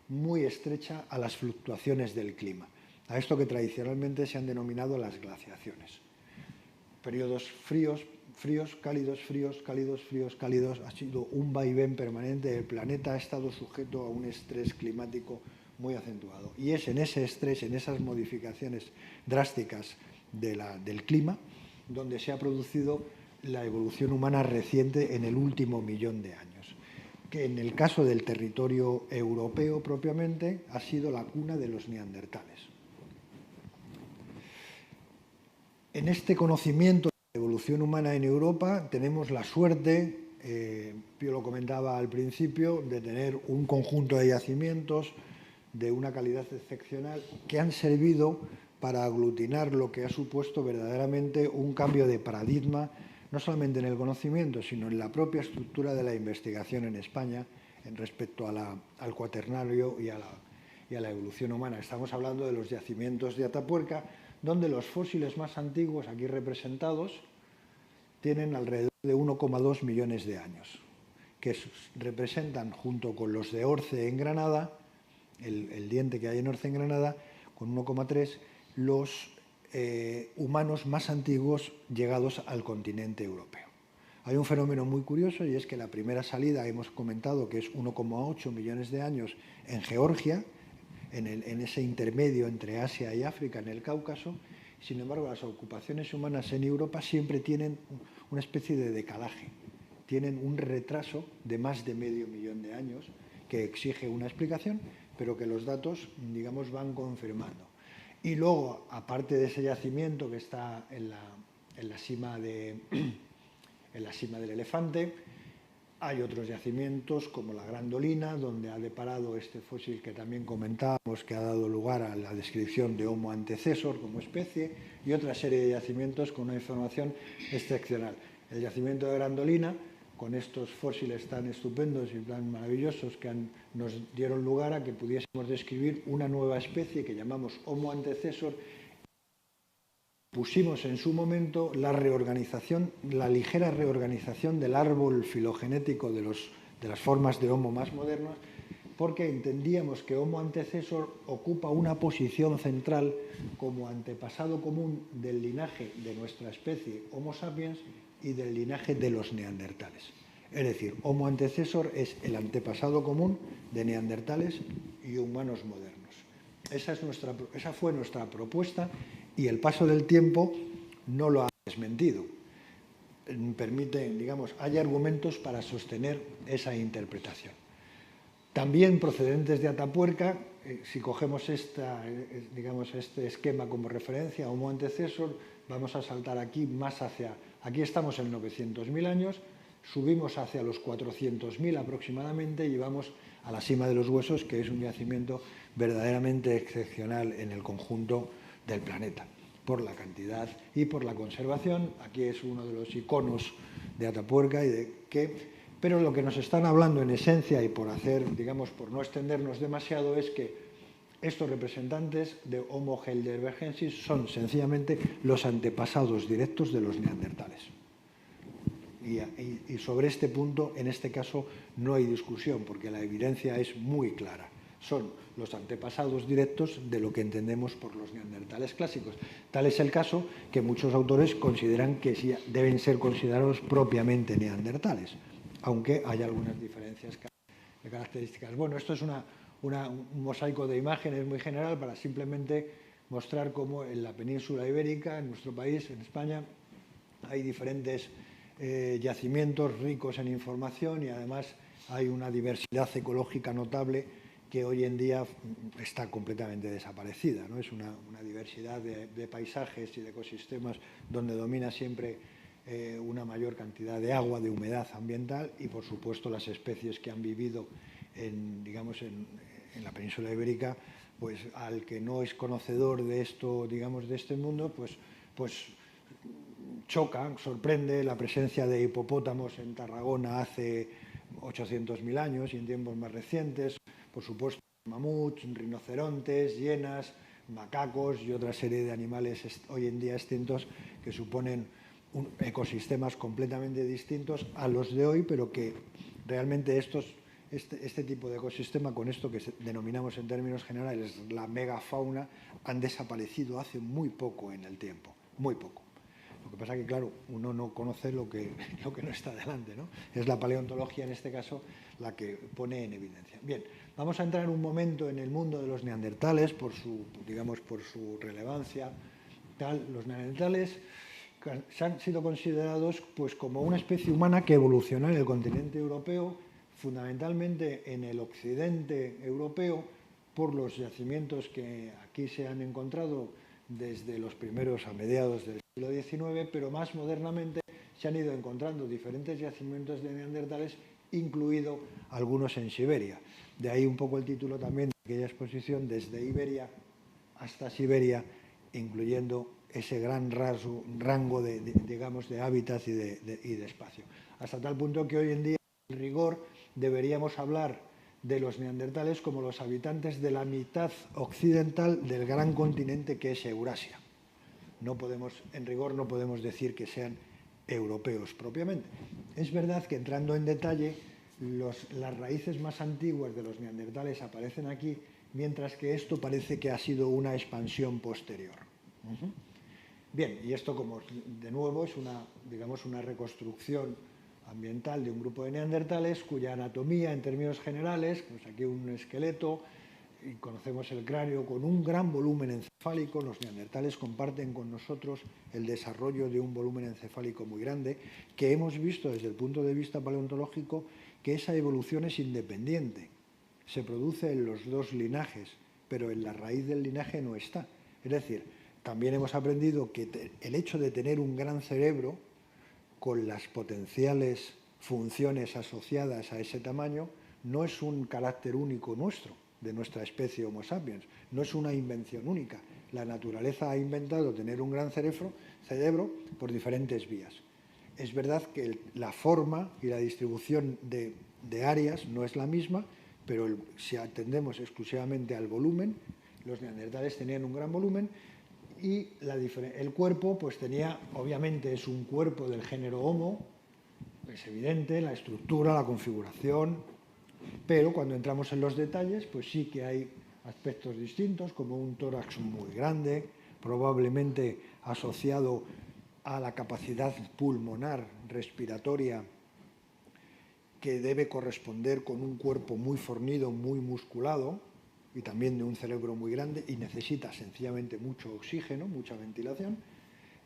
muy estrecha a las fluctuaciones del clima, a esto que tradicionalmente se han denominado las glaciaciones. Periodos fríos, cálidos, fríos, cálidos, fríos, cálidos. Ha sido un vaivén permanente. El planeta ha estado sujeto a un estrés climático muy acentuado. Y es en ese estrés, en esas modificaciones drásticas del clima, donde se ha producido la evolución humana reciente en el último millón de años, que en el caso del territorio europeo propiamente ha sido la cuna de los neandertales. En este conocimiento de la evolución humana en Europa tenemos la suerte, yo lo comentaba al principio, de tener un conjunto de yacimientos de una calidad excepcional que han servido para aglutinar lo que ha supuesto verdaderamente un cambio de paradigma, no solamente en el conocimiento, sino en la propia estructura de la investigación en España en respecto al cuaternario y a la evolución humana. Estamos hablando de los yacimientos de Atapuerca, donde los fósiles más antiguos, aquí representados, tienen alrededor de 1,2 millones de años, que representan, junto con los de Orce en Granada, el diente que hay en Orce en Granada, con 1,3, los humanos más antiguos llegados al continente europeo. Hay un fenómeno muy curioso, y es que la primera salida hemos comentado que es 1,8 millones de años en Georgia, en ese intermedio entre Asia y África, en el Cáucaso. Sin embargo, las ocupaciones humanas en Europa siempre tienen una especie de decalaje, tienen un retraso de más de medio millón de años que exige una explicación, pero que los datos, digamos, van confirmando. Y luego, aparte de ese yacimiento que está en la cima del elefante, hay otros yacimientos como la Grandolina, donde ha deparado este fósil que también comentábamos, que ha dado lugar a la descripción de Homo antecessor como especie, y otra serie de yacimientos con una información excepcional. El yacimiento de Grandolina, con estos fósiles tan estupendos y tan maravillosos que nos dieron lugar a que pudiésemos describir una nueva especie que llamamos Homo antecessor. Pusimos en su momento la ligera reorganización del árbol filogenético de las formas de Homo más modernos, porque entendíamos que Homo antecesor ocupa una posición central como antepasado común del linaje de nuestra especie Homo sapiens y del linaje de los neandertales. Es decir, Homo antecesor es el antepasado común de neandertales y humanos modernos. Esa fue nuestra propuesta y el paso del tiempo no lo ha desmentido. Hay argumentos para sostener esa interpretación. También procedentes de Atapuerca, si cogemos este esquema como referencia, Homo antecesor, vamos a saltar aquí aquí estamos en 900.000 años, subimos hacia los 400.000 aproximadamente y vamos a la cima de los huesos, que es un yacimiento verdaderamente excepcional en el conjunto del planeta, por la cantidad y por la conservación. Aquí es uno de los iconos de Atapuerca pero lo que nos están hablando en esencia y por no extendernos demasiado es que estos representantes de Homo heidelbergensis son sencillamente los antepasados directos de los neandertales. Y sobre este punto, en este caso, no hay discusión, porque la evidencia es muy clara. Son los antepasados directos de lo que entendemos por los neandertales clásicos. Tal es el caso que muchos autores consideran que sí deben ser considerados propiamente neandertales, aunque hay algunas diferencias de características. Bueno, esto es un mosaico de imágenes muy general para simplemente mostrar cómo en la península ibérica, en nuestro país, en España, hay diferentes yacimientos ricos en información y además hay una diversidad ecológica notable que hoy en día está completamente desaparecida, ¿no? Es una diversidad de paisajes y de ecosistemas donde domina siempre una mayor cantidad de agua, de humedad ambiental y, por supuesto, las especies que han vivido en la península ibérica, pues al que no es conocedor de esto, de este mundo, pues choca, sorprende la presencia de hipopótamos en Tarragona hace 800.000 años y en tiempos más recientes, por supuesto, mamuts, rinocerontes, hienas, macacos y otra serie de animales hoy en día extintos que suponen ecosistemas completamente distintos a los de hoy, pero que realmente este tipo de ecosistema, con esto que denominamos en términos generales la megafauna, han desaparecido hace muy poco en el tiempo, muy poco. Lo que pasa es que, claro, uno no conoce lo que no está delante, ¿no? Es la paleontología, en este caso, la que pone en evidencia. Bien, vamos a entrar un momento en el mundo de los neandertales por su relevancia. Los neandertales han sido considerados pues, como una especie humana que evolucionó en el continente europeo, fundamentalmente en el occidente europeo, por los yacimientos que aquí se han encontrado desde los primeros a mediados del siglo XIX, pero más modernamente se han ido encontrando diferentes yacimientos de neandertales, incluido algunos en Siberia. De ahí un poco el título también de aquella exposición, desde Iberia hasta Siberia, incluyendo ese gran rango de hábitats y de espacio. Hasta tal punto que hoy en día, en rigor, deberíamos hablar de los neandertales como los habitantes de la mitad occidental del gran continente que es Eurasia. En rigor no podemos decir que sean europeos propiamente. Es verdad que, entrando en detalle, las raíces más antiguas de los neandertales aparecen aquí, mientras que esto parece que ha sido una expansión posterior. Bien, y esto, como de nuevo, es una reconstrucción ambiental de un grupo de neandertales cuya anatomía, en términos generales, pues aquí un esqueleto, y conocemos el cráneo con un gran volumen encefálico. Los neandertales comparten con nosotros el desarrollo de un volumen encefálico muy grande, que hemos visto desde el punto de vista paleontológico que esa evolución es independiente. Se produce en los dos linajes, pero en la raíz del linaje no está. Es decir, también hemos aprendido que el hecho de tener un gran cerebro con las potenciales funciones asociadas a ese tamaño no es un carácter único nuestro, de nuestra especie Homo sapiens, no es una invención única. La naturaleza ha inventado tener un gran cerebro por diferentes vías. Es verdad que la forma y la distribución de áreas no es la misma, pero si atendemos exclusivamente al volumen, los neandertales tenían un gran volumen y el cuerpo pues tenía, obviamente es un cuerpo del género Homo, es evidente, la estructura, la configuración, Pero cuando entramos en los detalles, pues sí que hay aspectos distintos, como un tórax muy grande, probablemente asociado a la capacidad pulmonar respiratoria, que debe corresponder con un cuerpo muy fornido, muy musculado, y también de un cerebro muy grande, y necesita sencillamente mucho oxígeno, mucha ventilación,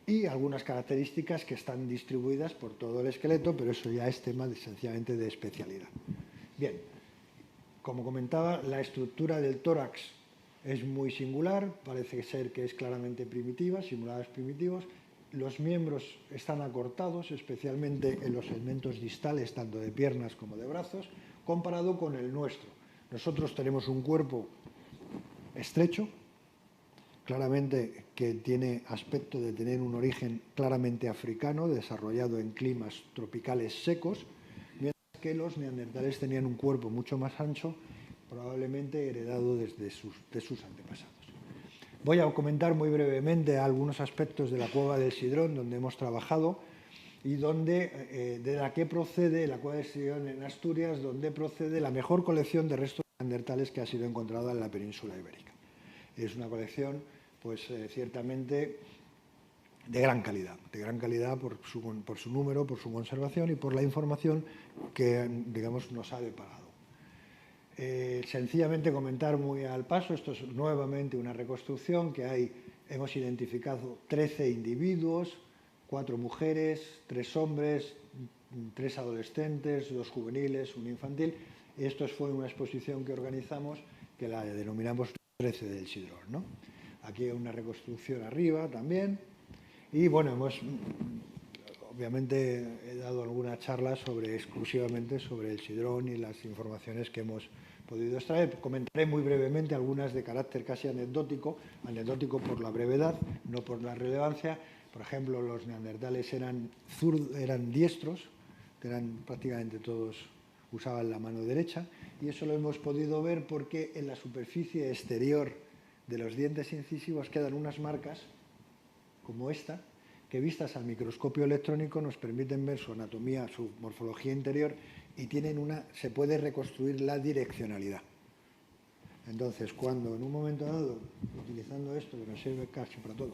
y algunas características que están distribuidas por todo el esqueleto, pero eso ya es tema sencillamente de especialidad. Bien, como comentaba, la estructura del tórax es muy singular, parece ser que es claramente primitiva, simulados primitivos. Los miembros están acortados, especialmente en los segmentos distales, tanto de piernas como de brazos, comparado con el nuestro. Nosotros tenemos un cuerpo estrecho, claramente que tiene aspecto de tener un origen claramente africano, desarrollado en climas tropicales secos, mientras que los neandertales tenían un cuerpo mucho más ancho, probablemente heredado de sus antepasados. Voy a comentar muy brevemente algunos aspectos de la cueva del Sidrón, donde hemos trabajado, y de la que procede, la cueva del Sidrón en Asturias, donde procede la mejor colección de restos neandertales que ha sido encontrada en la península ibérica. Es una colección, pues ciertamente de gran calidad por su número, por su conservación y por la información que, digamos, nos ha deparado. Sencillamente comentar muy al paso, esto es nuevamente una reconstrucción que hemos identificado 13 individuos, 4 mujeres, 3 hombres, 3 adolescentes, 2 juveniles, un infantil. Esto fue una exposición que organizamos que la denominamos 13 del Sidrón, ¿no? Aquí hay una reconstrucción arriba también. Y bueno, obviamente he dado alguna charla exclusivamente sobre el Sidrón y las informaciones que hemos podido extraer. Comentaré muy brevemente algunas de carácter casi anecdótico por la brevedad, no por la relevancia. Por ejemplo, los neandertales eran diestros, que eran prácticamente todos usaban la mano derecha, y eso lo hemos podido ver porque en la superficie exterior de los dientes incisivos quedan unas marcas como esta, que vistas al microscopio electrónico nos permiten ver su anatomía, su morfología interior, y se puede reconstruir la direccionalidad. Entonces, cuando en un momento dado, utilizando esto, que nos sirve casi para todo,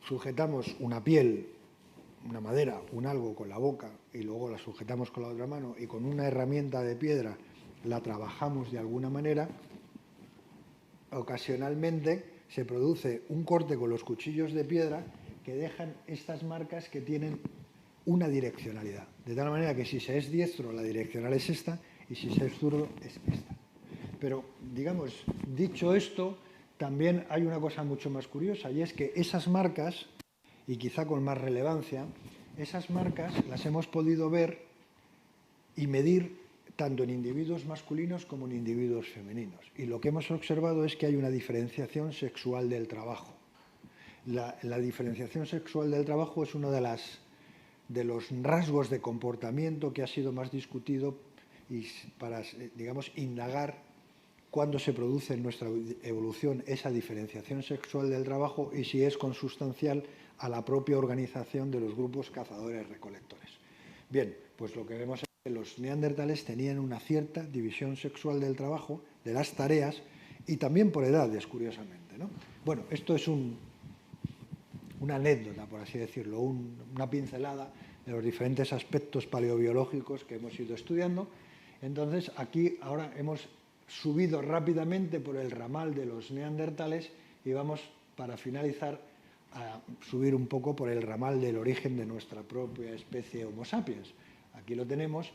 sujetamos una piel, una madera, un algo con la boca y luego la sujetamos con la otra mano y con una herramienta de piedra la trabajamos de alguna manera, ocasionalmente se produce un corte con los cuchillos de piedra que dejan estas marcas que tienen una direccionalidad. De tal manera que si se es diestro, la direccional es esta, y si se es zurdo, es esta. Pero, digamos, dicho esto, también hay una cosa mucho más curiosa, y es que esas marcas, y quizá con más relevancia, esas marcas las hemos podido ver y medir tanto en individuos masculinos como en individuos femeninos. Y lo que hemos observado es que hay una diferenciación sexual del trabajo. La diferenciación sexual del trabajo es uno de los rasgos de comportamiento que ha sido más discutido y para, digamos, indagar cuándo se produce en nuestra evolución esa diferenciación sexual del trabajo y si es consustancial a la propia organización de los grupos cazadores-recolectores. Bien, pues lo que vemos es que los neandertales tenían una cierta división sexual del trabajo, de las tareas, y también por edades, curiosamente, ¿no? Bueno, esto es una anécdota, por así decirlo, una pincelada de los diferentes aspectos paleobiológicos que hemos ido estudiando. Entonces, aquí ahora hemos subido rápidamente por el ramal de los neandertales y vamos, para finalizar, a subir un poco por el ramal del origen de nuestra propia especie Homo sapiens. Aquí lo tenemos,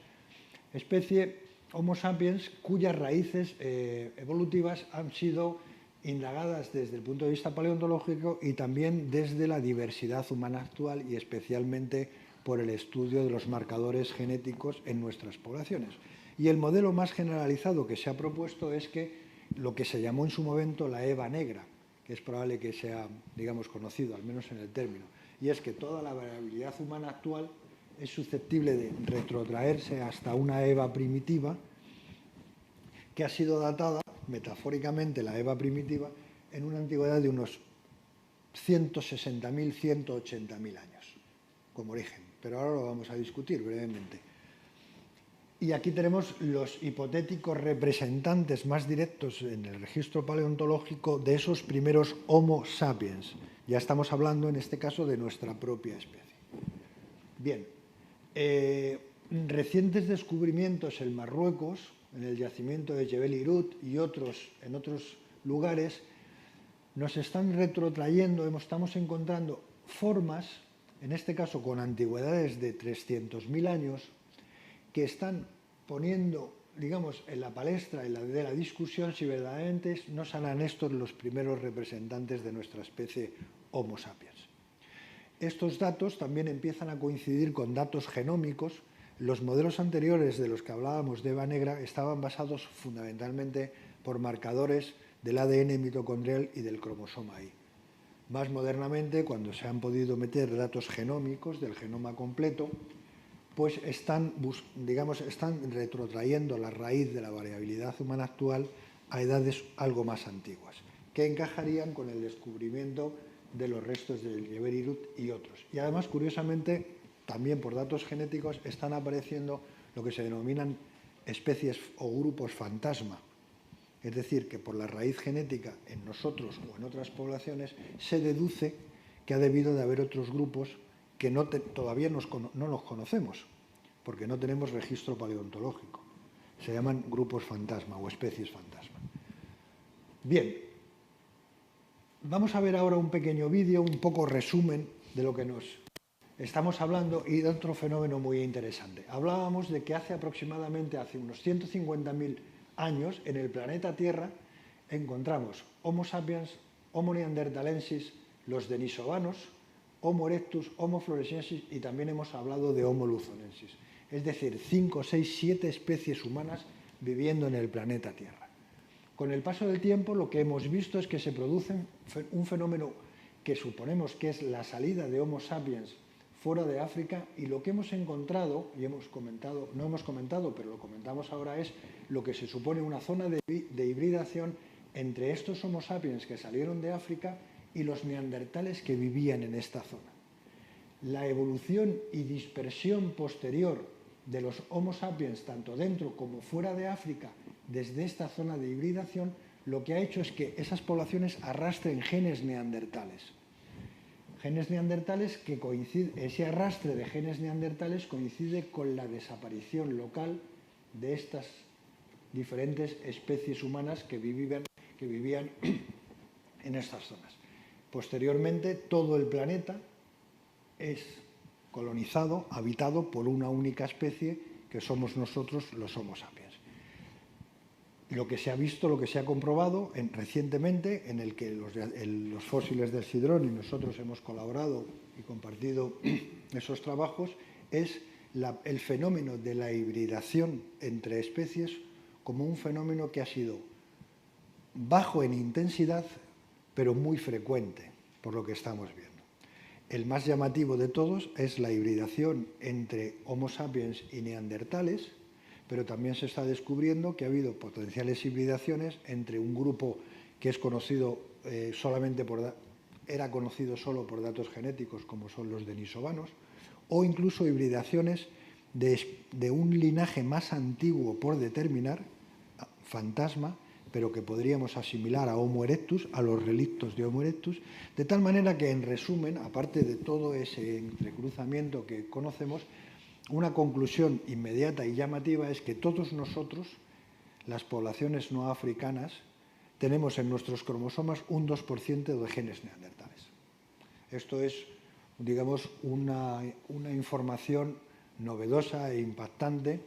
especie Homo sapiens cuyas raíces evolutivas han sido indagadas desde el punto de vista paleontológico y también desde la diversidad humana actual y especialmente por el estudio de los marcadores genéticos en nuestras poblaciones. Y el modelo más generalizado que se ha propuesto es que lo que se llamó en su momento la Eva negra, que es probable que sea, digamos, conocido, al menos en el término, y es que toda la variabilidad humana actual es susceptible de retrotraerse hasta una Eva primitiva que ha sido datada, metafóricamente la Eva primitiva, en una antigüedad de unos 160.000, 180.000 años como origen. Pero ahora lo vamos a discutir brevemente. Y aquí tenemos los hipotéticos representantes más directos en el registro paleontológico de esos primeros Homo sapiens. Ya estamos hablando, en este caso, de nuestra propia especie. Bien, recientes descubrimientos en Marruecos, en el yacimiento de Jebel Irut y en otros lugares, nos están retrotrayendo, estamos encontrando formas, en este caso con antigüedades de 300.000 años, que están poniendo, digamos, en la palestra de la discusión si verdaderamente no serán estos los primeros representantes de nuestra especie Homo sapiens. Estos datos también empiezan a coincidir con datos genómicos. Los modelos anteriores de los que hablábamos de Eva Negra estaban basados fundamentalmente por marcadores del ADN mitocondrial y del cromosoma Y. Más modernamente, cuando se han podido meter datos genómicos del genoma completo, pues están retrotrayendo la raíz de la variabilidad humana actual a edades algo más antiguas, que encajarían con el descubrimiento de los restos del Jebel Irut y otros. Y además, curiosamente, también por datos genéticos están apareciendo lo que se denominan especies o grupos fantasma. Es decir, que por la raíz genética en nosotros o en otras poblaciones se deduce que ha debido de haber otros grupos que todavía no los conocemos, porque no tenemos registro paleontológico. Se llaman grupos fantasma o especies fantasma. Bien, vamos a ver ahora un pequeño vídeo, un poco resumen de lo que nos estamos hablando y de otro fenómeno muy interesante. Hablábamos de que hace unos 150.000 años, en el planeta Tierra, encontramos Homo sapiens, Homo neanderthalensis, los denisovanos, Homo erectus, Homo floresiensis y también hemos hablado de Homo luzonensis. Es decir, 5, 6, 7 especies humanas viviendo en el planeta Tierra. Con el paso del tiempo lo que hemos visto es que se produce un fenómeno que suponemos que es la salida de Homo sapiens fuera de África y lo que hemos encontrado, y no hemos comentado, pero lo comentamos ahora, es lo que se supone una zona de hibridación entre estos Homo sapiens que salieron de África y los neandertales que vivían en esta zona. La evolución y dispersión posterior de los Homo sapiens, tanto dentro como fuera de África, desde esta zona de hibridación, lo que ha hecho es que esas poblaciones arrastren genes neandertales. Genes neandertales que ese arrastre de genes neandertales coincide con la desaparición local de estas diferentes especies humanas que vivían en estas zonas. Posteriormente, todo el planeta es colonizado, habitado por una única especie que somos nosotros, los Homo sapiens. Lo que se ha visto, lo que se ha comprobado recientemente, en el que los fósiles del Sidrón y nosotros hemos colaborado y compartido esos trabajos, es el fenómeno de la hibridación entre especies como un fenómeno que ha sido bajo en intensidad, pero muy frecuente, por lo que estamos viendo. El más llamativo de todos es la hibridación entre Homo sapiens y neandertales, pero también se está descubriendo que ha habido potenciales hibridaciones entre un grupo que es conocido era conocido solo por datos genéticos, como son los denisovanos, o incluso hibridaciones de un linaje más antiguo por determinar, fantasma, pero que podríamos asimilar a Homo erectus, a los relictos de Homo erectus, de tal manera que, en resumen, aparte de todo ese entrecruzamiento que conocemos, una conclusión inmediata y llamativa es que todos nosotros, las poblaciones no africanas, tenemos en nuestros cromosomas un 2% de genes neandertales. Esto es, digamos, una información novedosa e impactante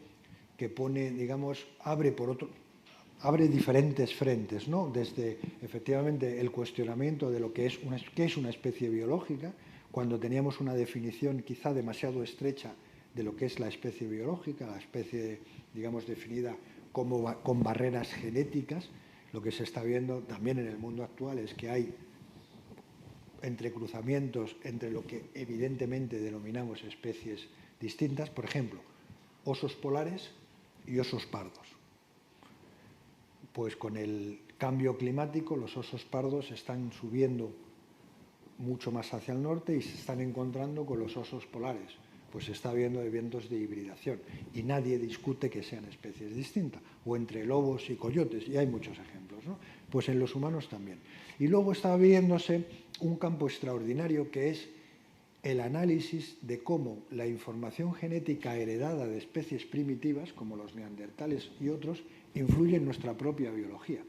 que pone, digamos, abre diferentes frentes, ¿no? Desde, efectivamente, el cuestionamiento de lo que es una especie biológica, cuando teníamos una definición quizá demasiado estrecha de lo que es la especie biológica, la especie, digamos, definida con barreras genéticas. Lo que se está viendo también en el mundo actual es que hay entrecruzamientos entre lo que evidentemente denominamos especies distintas, por ejemplo, osos polares y osos pardos. Pues con el cambio climático los osos pardos están subiendo mucho más hacia el norte y se están encontrando con los osos polares. pues está habiendo eventos de hibridación y nadie discute que sean especies distintas, o entre lobos y coyotes, y hay muchos ejemplos, ¿no? Pues en los humanos también. Y luego está abriéndose un campo extraordinario que es el análisis de cómo la información genética heredada de especies primitivas, como los neandertales y otros, influye en nuestra propia biología.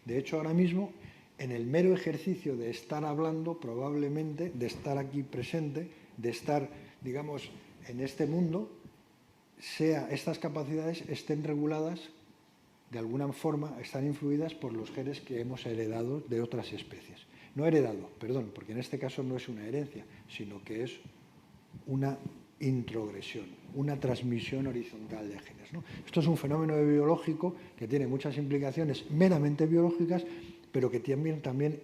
De hecho, ahora mismo, en el mero ejercicio de estar hablando, probablemente, de estar aquí presente, de estar, digamos, en este mundo, estas capacidades estén reguladas, de alguna forma, están influidas por los genes que hemos heredado de otras especies. No heredado, perdón, porque en este caso no es una herencia, sino que es una introgresión, una transmisión horizontal de genes, ¿no? Esto es un fenómeno biológico que tiene muchas implicaciones meramente biológicas, pero que tienen también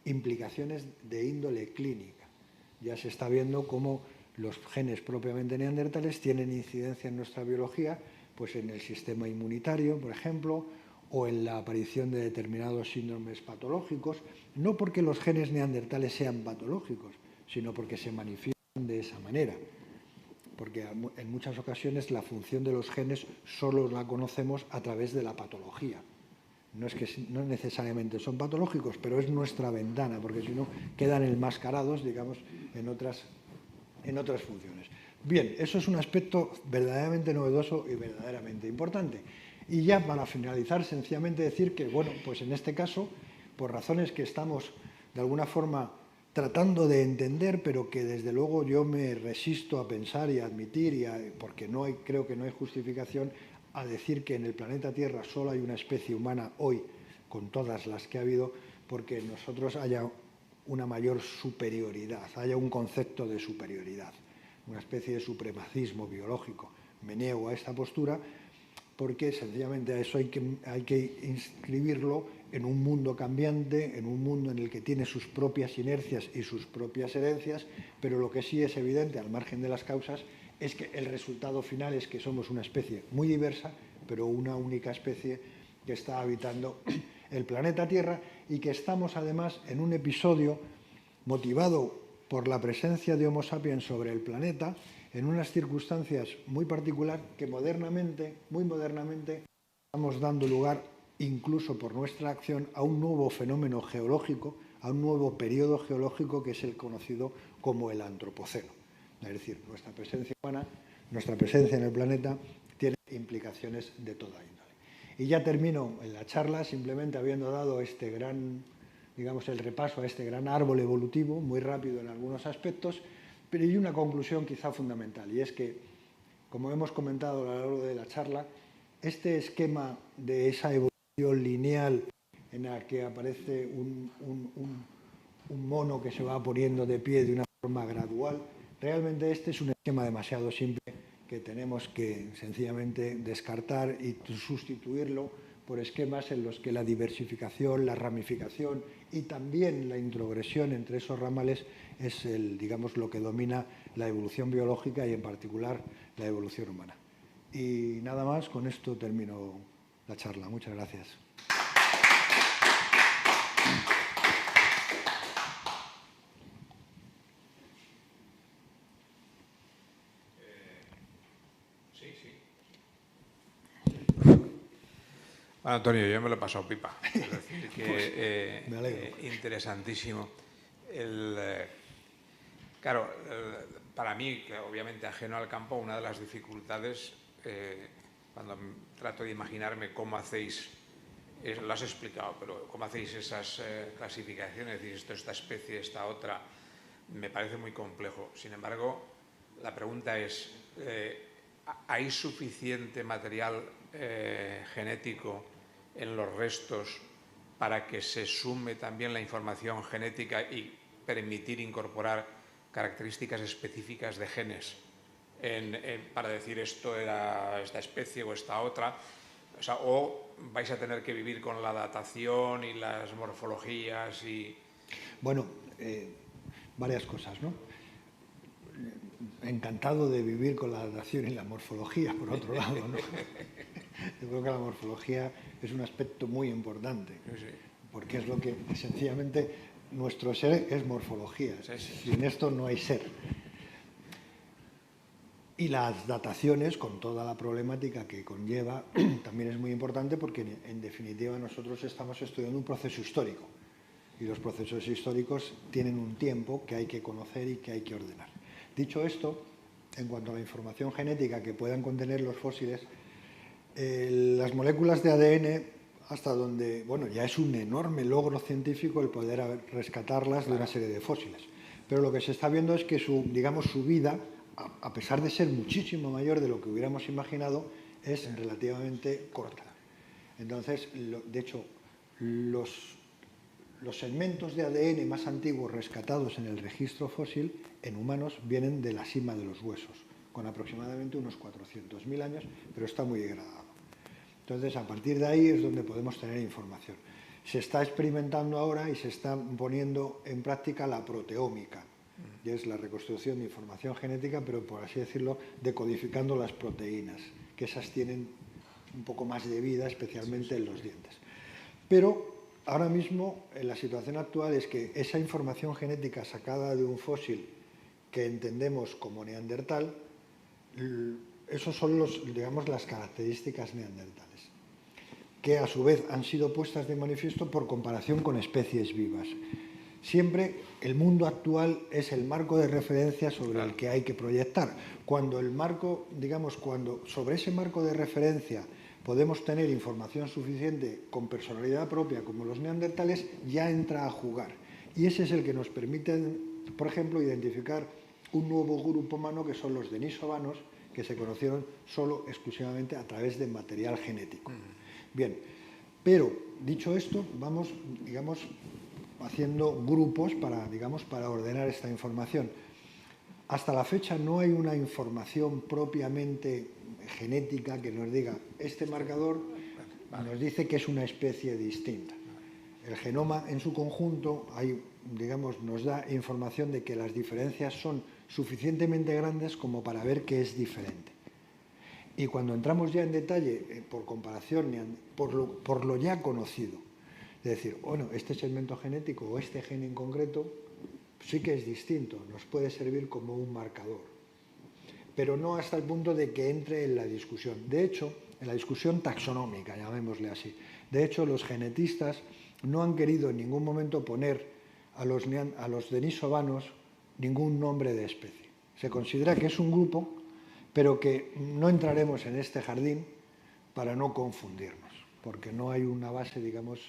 implicaciones de índole clínica. Ya se está viendo cómo los genes propiamente neandertales tienen incidencia en nuestra biología, pues en el sistema inmunitario, por ejemplo, o en la aparición de determinados síndromes patológicos, no porque los genes neandertales sean patológicos, sino porque se manifiestan de esa manera. Porque en muchas ocasiones la función de los genes solo la conocemos a través de la patología. No es que no necesariamente son patológicos, pero es nuestra ventana, porque si no quedan enmascarados, digamos, en otras funciones. Bien, eso es un aspecto verdaderamente novedoso y verdaderamente importante. Y ya para finalizar, sencillamente decir que, bueno, pues en este caso, por razones que estamos de alguna forma tratando de entender, pero que desde luego yo me resisto a pensar y a admitir, porque creo que no hay justificación, a decir que en el planeta Tierra solo hay una especie humana hoy, con todas las que ha habido, porque nosotros haya una mayor superioridad, haya un concepto de superioridad, una especie de supremacismo biológico. Me niego a esta postura porque sencillamente a eso hay que inscribirlo en un mundo cambiante, en un mundo en el que tiene sus propias inercias y sus propias herencias, pero lo que sí es evidente, al margen de las causas, es que el resultado final es que somos una especie muy diversa, pero una única especie que está habitando el planeta Tierra y que estamos además en un episodio motivado por la presencia de Homo sapiens sobre el planeta en unas circunstancias muy particulares que muy modernamente, estamos dando lugar, incluso por nuestra acción, a un nuevo fenómeno geológico, a un nuevo periodo geológico que es el conocido como el antropoceno. Es decir, nuestra presencia humana, nuestra presencia en el planeta, tiene implicaciones de toda índole. Y ya termino en la charla simplemente habiendo dado este gran, digamos, el repaso a este gran árbol evolutivo, muy rápido en algunos aspectos, pero hay una conclusión quizá fundamental, y es que, como hemos comentado a lo largo de la charla, este esquema de esa evolución lineal en la que aparece un mono que se va poniendo de pie de una forma gradual, realmente este es un esquema demasiado simple que tenemos que sencillamente descartar y sustituirlo por esquemas en los que la diversificación, la ramificación y también la introgresión entre esos ramales es digamos, lo que domina la evolución biológica y en particular la evolución humana. Y nada más, con esto termino la charla. Muchas gracias. Bueno, Antonio, yo me lo he pasado pipa. Es decir, que, me alegro. Interesantísimo. Claro, para mí, que obviamente ajeno al campo, una de las dificultades, cuando trato de imaginarme cómo hacéis, lo has explicado, pero cómo hacéis esas clasificaciones, es decir, esta especie, esta otra, me parece muy complejo. Sin embargo, la pregunta es, ¿hay suficiente material genético en los restos para que se sume también la información genética y permitir incorporar características específicas de genes para decir esto era esta especie o esta otra? O sea, o vais a tener que vivir con la datación y las morfologías y... Bueno, varias cosas, ¿no? Encantado de vivir con la datación y la morfología, por otro lado, ¿no? Yo creo que la morfología es un aspecto muy importante, porque es lo que, sencillamente, nuestro ser es morfología. Sin esto no hay ser. Y las dataciones, con toda la problemática que conlleva, también es muy importante porque, en definitiva, nosotros estamos estudiando un proceso histórico. Y los procesos históricos tienen un tiempo que hay que conocer y que hay que ordenar. Dicho esto, en cuanto a la información genética que puedan contener los fósiles, las moléculas de ADN, hasta donde, bueno, ya es un enorme logro científico el poder rescatarlas de una serie de fósiles. Pero lo que se está viendo es que su vida, a pesar de ser muchísimo mayor de lo que hubiéramos imaginado, es relativamente corta. Entonces, de hecho, los segmentos de ADN más antiguos rescatados en el registro fósil en humanos vienen de la cima de los huesos, con aproximadamente unos 400.000 años, pero está muy degradado. Entonces, a partir de ahí es donde podemos tener información. Se está experimentando ahora y se está poniendo en práctica la proteómica, y es la reconstrucción de información genética, pero, por así decirlo, decodificando las proteínas, que esas tienen un poco más de vida, especialmente en los dientes. Pero ahora mismo, en la situación actual, es que esa información genética sacada de un fósil que entendemos como neandertal, esos son digamos, las características neandertales, que a su vez han sido puestas de manifiesto por comparación con especies vivas. Siempre el mundo actual es el marco de referencia sobre el que hay que proyectar. Cuando el marco, digamos, cuando sobre ese marco de referencia podemos tener información suficiente con personalidad propia como los neandertales, ya entra a jugar. Y ese es el que nos permite, por ejemplo, identificar un nuevo grupo humano que son los denisovanos, que se conocieron solo exclusivamente a través de material genético. Bien, pero dicho esto, vamos, digamos, haciendo grupos para ordenar esta información. Hasta la fecha no hay una información propiamente genética que nos diga, este marcador nos dice que es una especie distinta. El genoma en su conjunto nos da información de que las diferencias son suficientemente grandes como para ver que es diferente. Y cuando entramos ya en detalle, por comparación, por lo ya conocido, de decir, bueno, este segmento genético o este gen en concreto sí que es distinto, nos puede servir como un marcador, pero no hasta el punto de que entre en la discusión. De hecho, en la discusión taxonómica, llamémosle así. De hecho, los genetistas no han querido en ningún momento poner a los denisovanos ningún nombre de especie. Se considera que es un grupo, pero que no entraremos en este jardín para no confundirnos, porque no hay una base, digamos,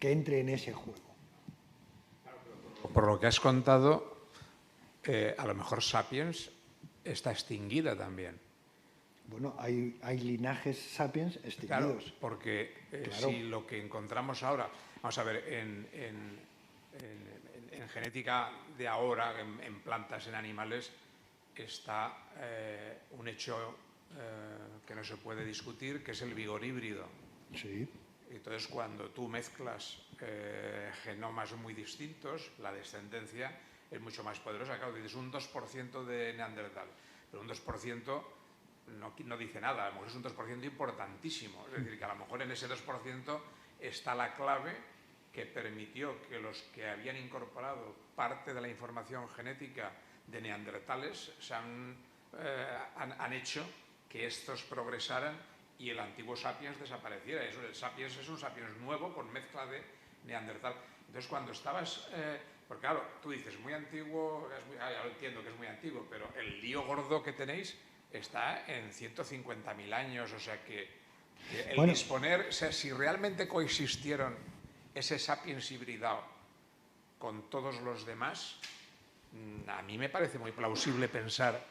que entre en ese juego. Por lo que has contado, a lo mejor Sapiens está extinguida también. Bueno, hay linajes Sapiens extinguidos. Claro, porque si lo que encontramos ahora, vamos a ver, en genética de ahora, en plantas, en animales, está un hecho que no se puede discutir, que es el vigor híbrido. Sí. Entonces, cuando tú mezclas genomas muy distintos, la descendencia es mucho más poderosa. Claro, dices un 2% de Neandertal, pero un 2% no dice nada, a lo mejor es un 2% importantísimo. Es decir, que a lo mejor en ese 2% está la clave que permitió que los que habían incorporado parte de la información genética de neandertales han hecho que estos progresaran y el antiguo Sapiens desapareciera. El Sapiens es un Sapiens nuevo con mezcla de neandertal. Entonces, cuando estabas... porque claro, tú dices, muy antiguo, ya lo entiendo que es muy antiguo, pero el lío gordo que tenéis está en 150.000 años, o sea que el disponer... O sea, si realmente coexistieron ese Sapiens hibridado con todos los demás, a mí me parece muy plausible pensar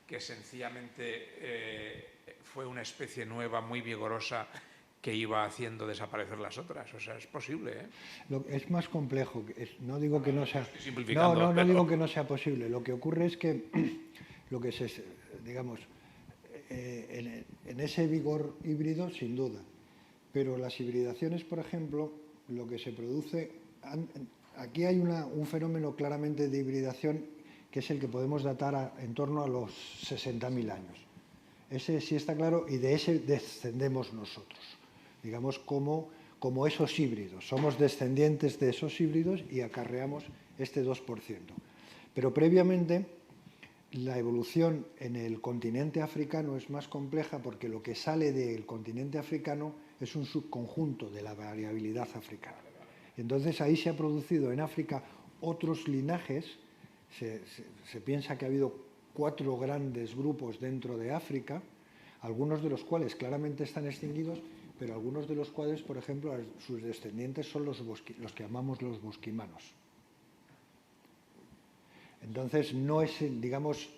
que sencillamente fue una especie nueva, muy vigorosa, que iba haciendo desaparecer las otras. O sea, es posible, ¿eh? Es más complejo. No digo que no sea... Estoy simplificando. No digo que no sea posible. Lo que ocurre es que, digamos, en ese vigor híbrido, sin duda. Pero las hibridaciones, por ejemplo, lo que se produce... Aquí hay un fenómeno claramente de hibridación que es el que podemos datar en torno a los 60.000 años. Ese sí está claro y de ese descendemos nosotros, digamos, como esos híbridos. Somos descendientes de esos híbridos y acarreamos este 2%. Pero previamente la evolución en el continente africano es más compleja porque lo que sale del continente africano es un subconjunto de la variabilidad africana. Entonces ahí se ha producido en África otros linajes. Se piensa que ha habido 4 grandes grupos dentro de África, algunos de los cuales claramente están extinguidos, pero algunos de los cuales, por ejemplo, sus descendientes son los que llamamos los bosquimanos. Entonces, no es, digamos,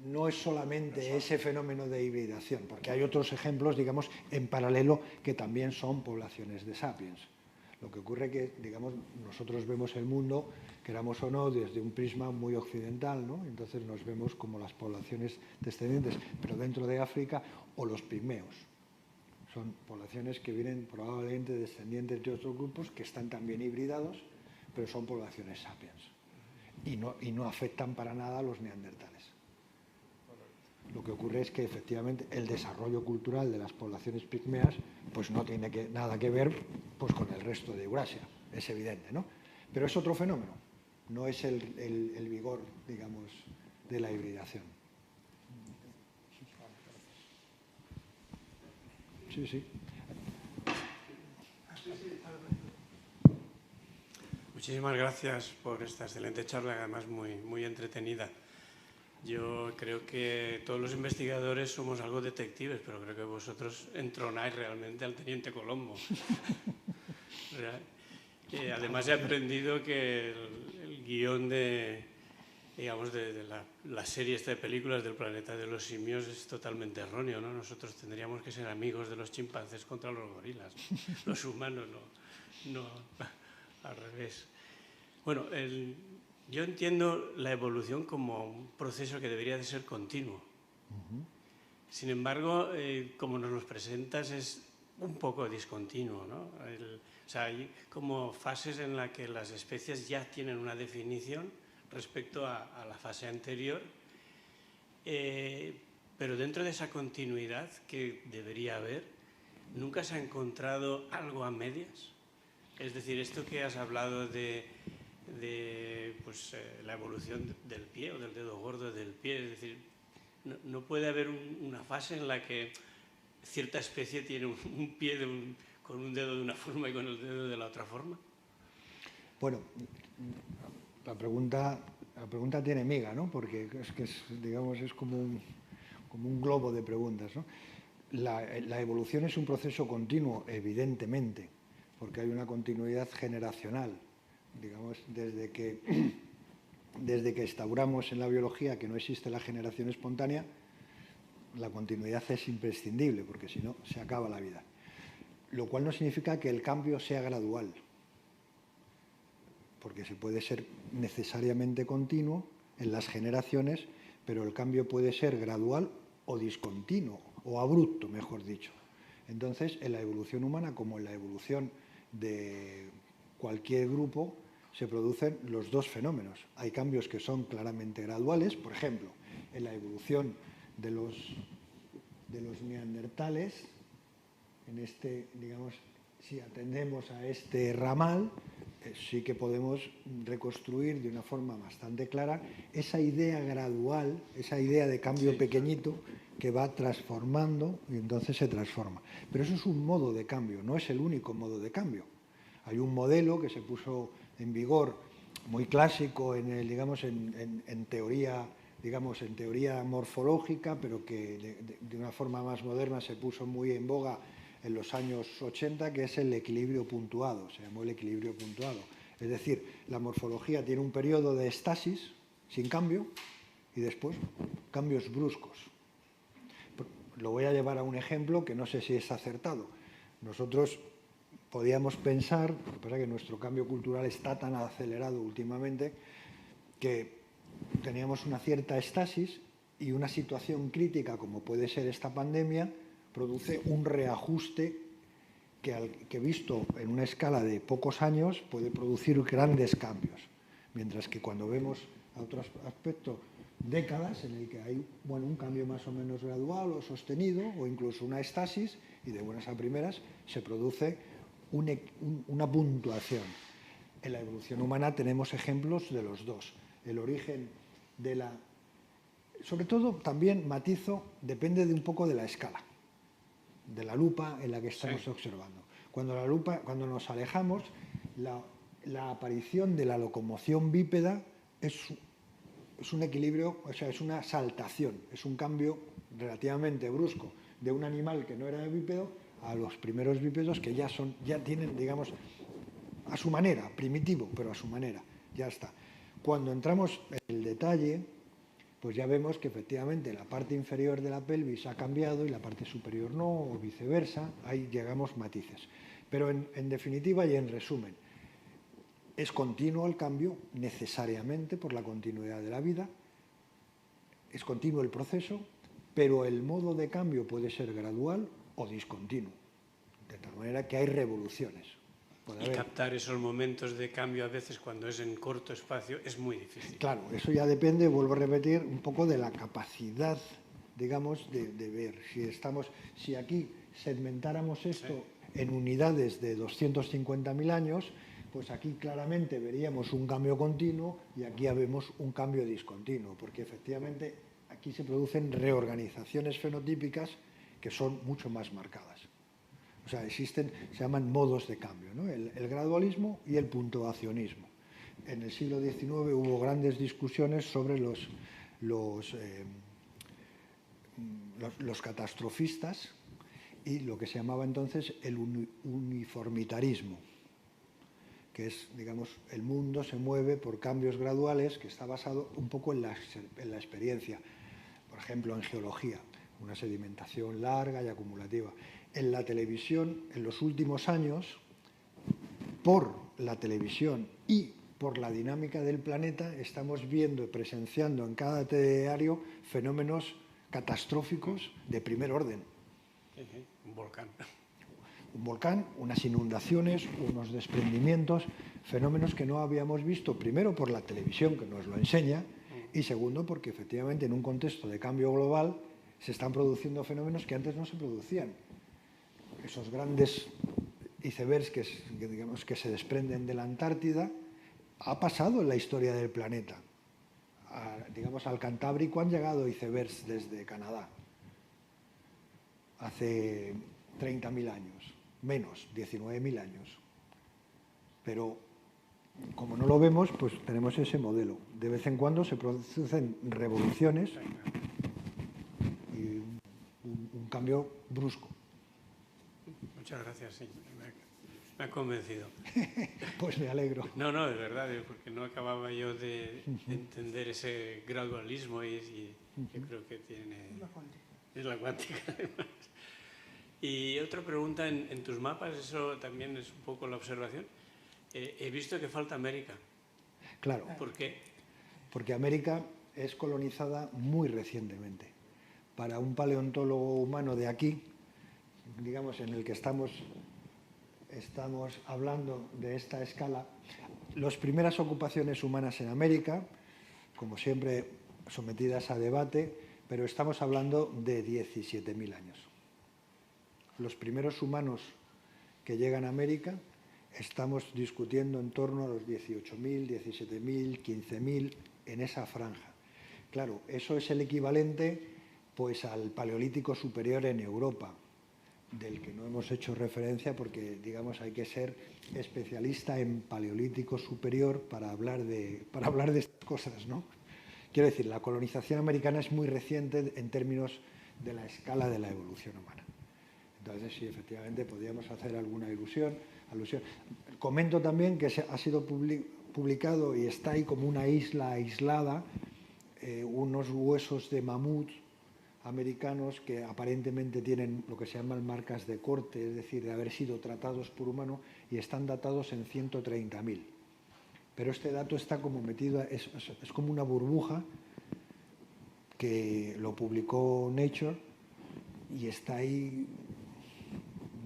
no es solamente ese fenómeno de hibridación, porque hay otros ejemplos, digamos, en paralelo que también son poblaciones de sapiens. Lo que ocurre que, digamos, nosotros vemos el mundo, queramos o no, desde un prisma muy occidental, ¿no? Entonces nos vemos como las poblaciones descendientes, pero dentro de África, o los pigmeos. Son poblaciones que vienen probablemente descendientes de otros grupos que están también hibridados, pero son poblaciones sapiens. Y no afectan para nada a los neandertales. Lo que ocurre es que efectivamente el desarrollo cultural de las poblaciones pigmeas pues no tiene nada que ver pues, con el resto de Eurasia, es evidente, ¿no? Pero es otro fenómeno, no es el vigor, digamos, de la hibridación. Sí, sí. Muchísimas gracias por esta excelente charla, además muy entretenida. Yo creo que todos los investigadores somos algo detectives, pero creo que vosotros entronáis realmente al teniente Colombo. Además he aprendido que el guión de la serie esta de películas del planeta de los simios es totalmente erróneo, ¿no? Nosotros tendríamos que ser amigos de los chimpancés contra los gorilas, los humanos no al revés. Bueno, yo entiendo la evolución como un proceso que debería de ser continuo. Sin embargo, como nos lo presentas, es un poco discontinuo, ¿no? O sea, hay como fases en las que las especies ya tienen una definición respecto a la fase anterior, pero dentro de esa continuidad que debería haber, ¿nunca se ha encontrado algo a medias? Es decir, esto que has hablado de la evolución del pie o del dedo gordo del pie, es decir, no puede haber una fase en la que cierta especie tiene un pie con un dedo de una forma y con el dedo de la otra forma. Bueno, la pregunta tiene miga, ¿no? Porque digamos, es como un globo de preguntas, ¿no? La evolución es un proceso continuo, evidentemente, porque hay una continuidad generacional. Digamos, desde que instauramos en la biología que no existe la generación espontánea, la continuidad es imprescindible, porque si no, se acaba la vida. Lo cual no significa que el cambio sea gradual, porque se puede ser necesariamente continuo en las generaciones, pero el cambio puede ser gradual o discontinuo, o abrupto, mejor dicho. Entonces, en la evolución humana, como en la evolución de cualquier grupo, se producen los dos fenómenos. Hay cambios que son claramente graduales, por ejemplo, en la evolución de los neandertales, digamos, si atendemos a este ramal, sí que podemos reconstruir de una forma bastante clara esa idea gradual, esa idea de cambio pequeñito que va transformando y entonces se transforma. Pero eso es un modo de cambio, no es el único modo de cambio. Hay un modelo que se puso en vigor muy clásico en teoría, digamos, en teoría morfológica, pero que de una forma más moderna se puso muy en boga en los años 80, que es el equilibrio puntuado, se llamó el equilibrio puntuado. Es decir, la morfología tiene un periodo de estasis, sin cambio, y después cambios bruscos. Lo voy a llevar a un ejemplo que no sé si es acertado. Nosotros podíamos pensar, lo que pasa es que nuestro cambio cultural está tan acelerado últimamente, que teníamos una cierta estasis y una situación crítica como puede ser esta pandemia produce un reajuste que visto en una escala de pocos años puede producir grandes cambios, mientras que cuando vemos a otros aspectos décadas en el que hay un cambio más o menos gradual o sostenido o incluso una estasis y de buenas a primeras se produce una puntuación. En la evolución humana tenemos ejemplos de los dos. El origen de la sobre todo, también matizo, depende de un poco de la escala, de la lupa en la que estamos observando. Cuando nos alejamos, la aparición de la locomoción bípeda es un equilibrio, o sea, es una saltación, es un cambio relativamente brusco de un animal que no era bípedo a los primeros bípedos que ya tienen, digamos, a su manera, primitivo, pero a su manera, ya está. Cuando entramos en el detalle, pues ya vemos que efectivamente la parte inferior de la pelvis ha cambiado y la parte superior no, o viceversa, ahí llegamos matices. Pero en definitiva y en resumen, es continuo el cambio necesariamente por la continuidad de la vida, es continuo el proceso, pero el modo de cambio puede ser gradual o discontinuo, de tal manera que hay revoluciones. Y captar esos momentos de cambio a veces cuando es en corto espacio es muy difícil. Claro, eso ya depende, vuelvo a repetir, un poco de la capacidad, digamos, de ver. Si aquí segmentáramos esto en unidades de 250.000 años, pues aquí claramente veríamos un cambio continuo y aquí vemos un cambio discontinuo, porque efectivamente aquí se producen reorganizaciones fenotípicas que son mucho más marcadas. O sea, se llaman modos de cambio, ¿no? El gradualismo y el puntuacionismo. En el siglo XIX hubo grandes discusiones sobre los catastrofistas y lo que se llamaba entonces el uniformitarismo, que es, digamos, el mundo se mueve por cambios graduales, que está basado un poco en la experiencia. Por ejemplo, en geología, una sedimentación larga y acumulativa. En la televisión, en los últimos años, por la televisión y por la dinámica del planeta, estamos viendo y presenciando en cada telediario fenómenos catastróficos de primer orden. Un volcán. Un volcán, unas inundaciones, unos desprendimientos, fenómenos que no habíamos visto, primero por la televisión, que nos lo enseña, y segundo porque efectivamente en un contexto de cambio global se están produciendo fenómenos que antes no se producían. Esos grandes icebergs que se desprenden de la Antártida ha pasado en la historia del planeta. Digamos, al Cantábrico han llegado icebergs desde Canadá hace 30.000 años, menos, 19.000 años. Pero como no lo vemos, pues tenemos ese modelo. De vez en cuando se producen revoluciones y un cambio brusco. Muchas gracias, sí. Me ha convencido. Pues me alegro. No, de verdad, porque no acababa yo de entender ese gradualismo y yo creo que tiene... Es la cuántica, además. Y otra pregunta, en tus mapas, eso también es un poco la observación. He visto que falta América. Claro. ¿Por qué? Porque América es colonizada muy recientemente. Para un paleontólogo humano de aquí, digamos, en el que estamos hablando de esta escala, las primeras ocupaciones humanas en América, como siempre sometidas a debate, pero estamos hablando de 17.000 años. Los primeros humanos que llegan a América, estamos discutiendo en torno a los 18.000, 17.000, 15.000, en esa franja. Claro, eso es el equivalente pues, al Paleolítico superior en Europa, del que no hemos hecho referencia porque, digamos, hay que ser especialista en Paleolítico superior para hablar de estas cosas, ¿no? Quiero decir, la colonización americana es muy reciente en términos de la escala de la evolución humana. Entonces, sí, efectivamente, podríamos hacer alguna alusión. Comento también que ha sido publicado y está ahí como una isla aislada, unos huesos de mamut americanos que aparentemente tienen lo que se llaman marcas de corte, es decir, de haber sido tratados por humano, y están datados en 130.000. Pero este dato está como metido, es como una burbuja que lo publicó Nature y está ahí.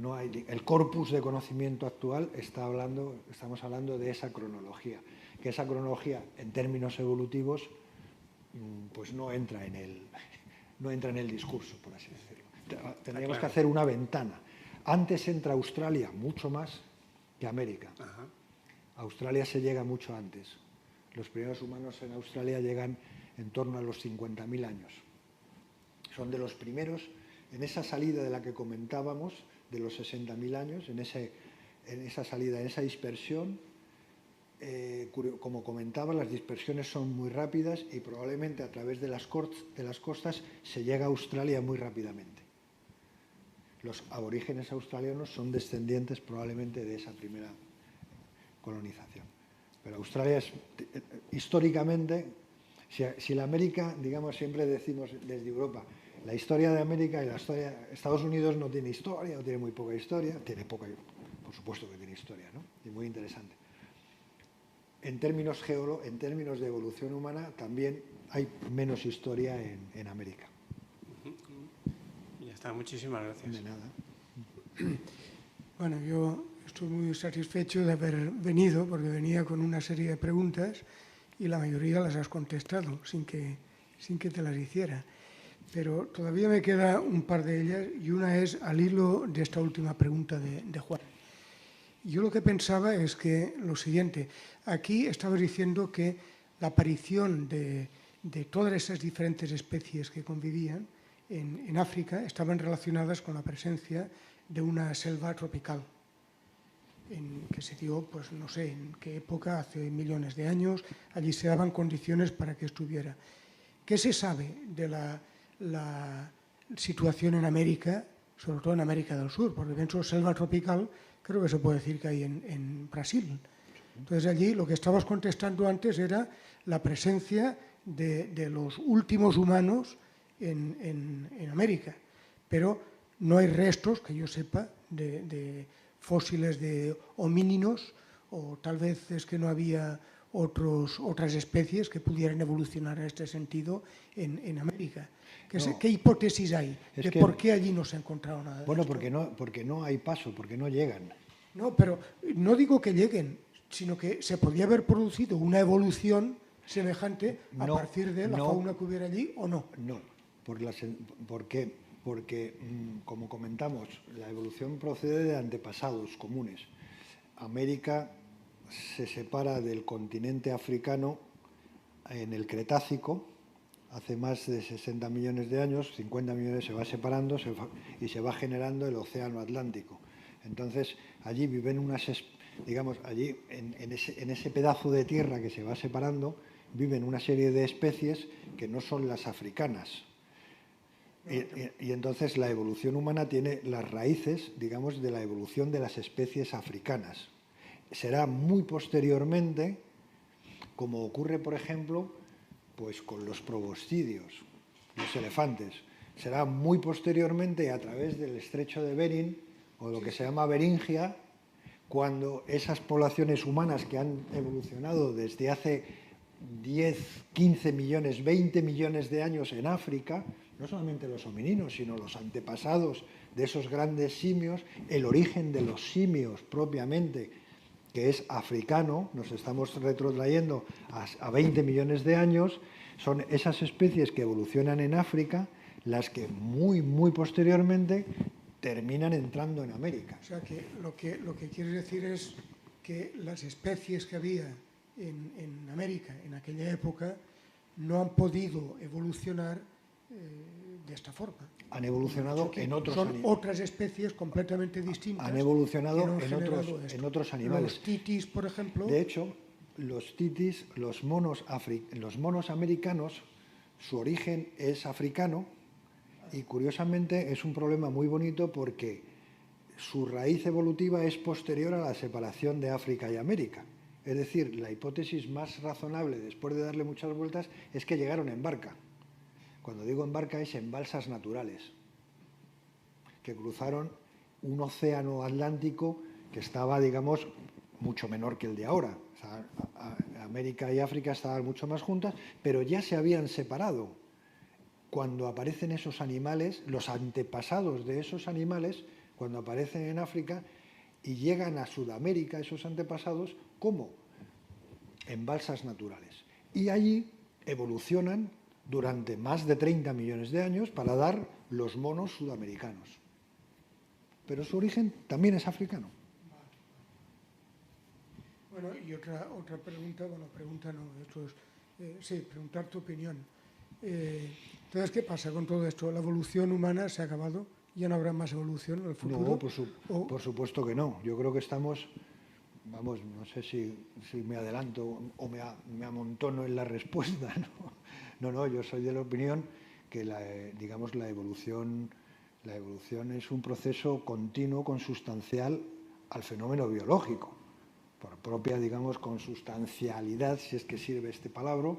No hay, el corpus de conocimiento actual estamos hablando de esa cronología, que esa cronología en términos evolutivos pues no entra en el discurso, por así decirlo. Tendríamos que hacer una ventana. Antes entra Australia mucho más que América. Australia se llega mucho antes. Los primeros humanos en Australia llegan en torno a los 50.000 años. Son de los primeros en esa salida de la que comentábamos, de los 60.000 años, en esa salida, en esa dispersión. Como comentaba, las dispersiones son muy rápidas y probablemente a través de las costas se llega a Australia muy rápidamente. Los aborígenes australianos son descendientes probablemente de esa primera colonización. Pero Australia es, históricamente, si la América, digamos, siempre decimos desde Europa, la historia de América y la historia de Estados Unidos no tiene historia, o tiene muy poca historia, tiene poca, por supuesto que tiene historia, ¿no? Y muy interesante. En términos de evolución humana también hay menos historia en América. Ya está, muchísimas gracias. De nada. Bueno, yo estoy muy satisfecho de haber venido, porque venía con una serie de preguntas y la mayoría las has contestado sin que te las hiciera. Pero todavía me queda un par de ellas y una es al hilo de esta última pregunta de Juan. Yo lo que pensaba es que lo siguiente, aquí estabas diciendo que la aparición de todas esas diferentes especies que convivían en África estaban relacionadas con la presencia de una selva tropical, que se dio, pues no sé en qué época, hace millones de años, allí se daban condiciones para que estuviera. ¿Qué se sabe de la situación en América, sobre todo en América del Sur? Porque dentro de selva tropical creo que se puede decir que hay en Brasil. Entonces allí lo que estabas contestando antes era la presencia de los últimos humanos en América, pero no hay restos, que yo sepa, de fósiles de homínidos, o tal vez es que no había otras especies que pudieran evolucionar en este sentido en América. ¿Qué hipótesis hay de por qué allí no se ha encontrado nada? Bueno, porque no hay paso, porque no llegan. No, pero no digo que lleguen, sino que se podría haber producido una evolución semejante a partir de la fauna que hubiera allí, ¿o no? No. ¿Por qué? Porque, como comentamos, la evolución procede de antepasados comunes. América se separa del continente africano en el Cretácico, hace más de 60 millones de años, 50 millones se va separando y se va generando el océano Atlántico. Entonces, allí viven allí en ese pedazo de tierra que se va separando, viven una serie de especies que no son las africanas. Y entonces la evolución humana tiene las raíces, digamos, de la evolución de las especies africanas. Será muy posteriormente, como ocurre, por ejemplo, pues con los proboscidios, los elefantes. Será muy posteriormente, a través del estrecho de Bering, o lo que se llama Beringia, cuando esas poblaciones humanas que han evolucionado desde hace 10, 15 millones, 20 millones de años en África, no solamente los homininos, sino los antepasados de esos grandes simios, el origen de los simios propiamente, que es africano, nos estamos retrotrayendo a 20 millones de años, son esas especies que evolucionan en África las que muy, muy posteriormente terminan entrando en América. O sea, que lo que quieres decir es que las especies que había en América en aquella época no han podido evolucionar de esta forma. Han evolucionado en otros animales. Son otras especies completamente distintas. Han evolucionado en otros animales. Los titis, por ejemplo. De hecho, los titis, los monos americanos, su origen es africano y curiosamente es un problema muy bonito porque su raíz evolutiva es posterior a la separación de África y América. Es decir, la hipótesis más razonable, después de darle muchas vueltas, es que llegaron en barca. Cuando digo en barca es en balsas naturales, que cruzaron un océano Atlántico que estaba, digamos, mucho menor que el de ahora. O sea, América y África estaban mucho más juntas, pero ya se habían separado. Cuando aparecen esos animales, los antepasados de esos animales, cuando aparecen en África y llegan a Sudamérica, esos antepasados, ¿cómo? En balsas naturales. Y allí evolucionan durante más de 30 millones de años para dar los monos sudamericanos. Pero su origen también es africano. Bueno, y otra pregunta, bueno, pregunta no, esto Sí, preguntar tu opinión. Entonces, ¿qué pasa con todo esto? ¿La evolución humana se ha acabado? ¿Ya no habrá más evolución en el futuro? No, por supuesto que no. Yo creo que estamos, vamos, no sé si me adelanto o me amontono en la respuesta, ¿no? No, yo soy de la opinión que digamos, la evolución es un proceso continuo, consustancial al fenómeno biológico, por propia, digamos, consustancialidad, si es que sirve este palabra,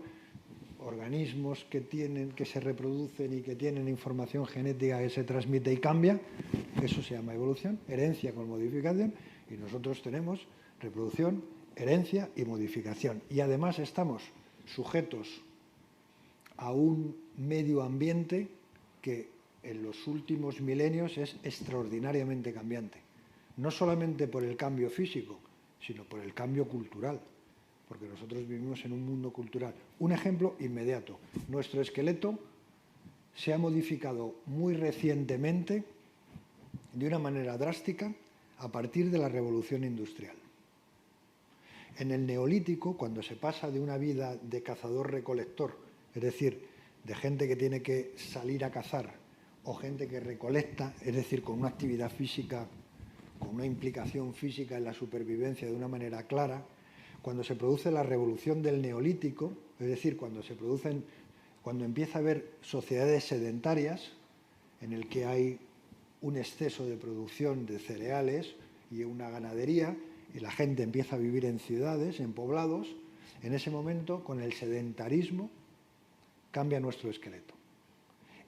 organismos que se reproducen y que tienen información genética que se transmite y cambia, eso se llama evolución, herencia con modificación, y nosotros tenemos reproducción, herencia y modificación. Y además estamos sujetos a un medio ambiente que en los últimos milenios es extraordinariamente cambiante. No solamente por el cambio físico, sino por el cambio cultural, porque nosotros vivimos en un mundo cultural. Un ejemplo inmediato. Nuestro esqueleto se ha modificado muy recientemente, de una manera drástica, a partir de la revolución industrial. En el Neolítico, cuando se pasa de una vida de cazador-recolector, es decir, de gente que tiene que salir a cazar, o gente que recolecta, es decir, con una actividad física, con una implicación física en la supervivencia de una manera clara, cuando se produce la revolución del Neolítico, es decir, cuando empieza a haber sociedades sedentarias, en el que hay un exceso de producción de cereales y una ganadería, y la gente empieza a vivir en ciudades, en poblados, en ese momento, con el sedentarismo, cambia nuestro esqueleto.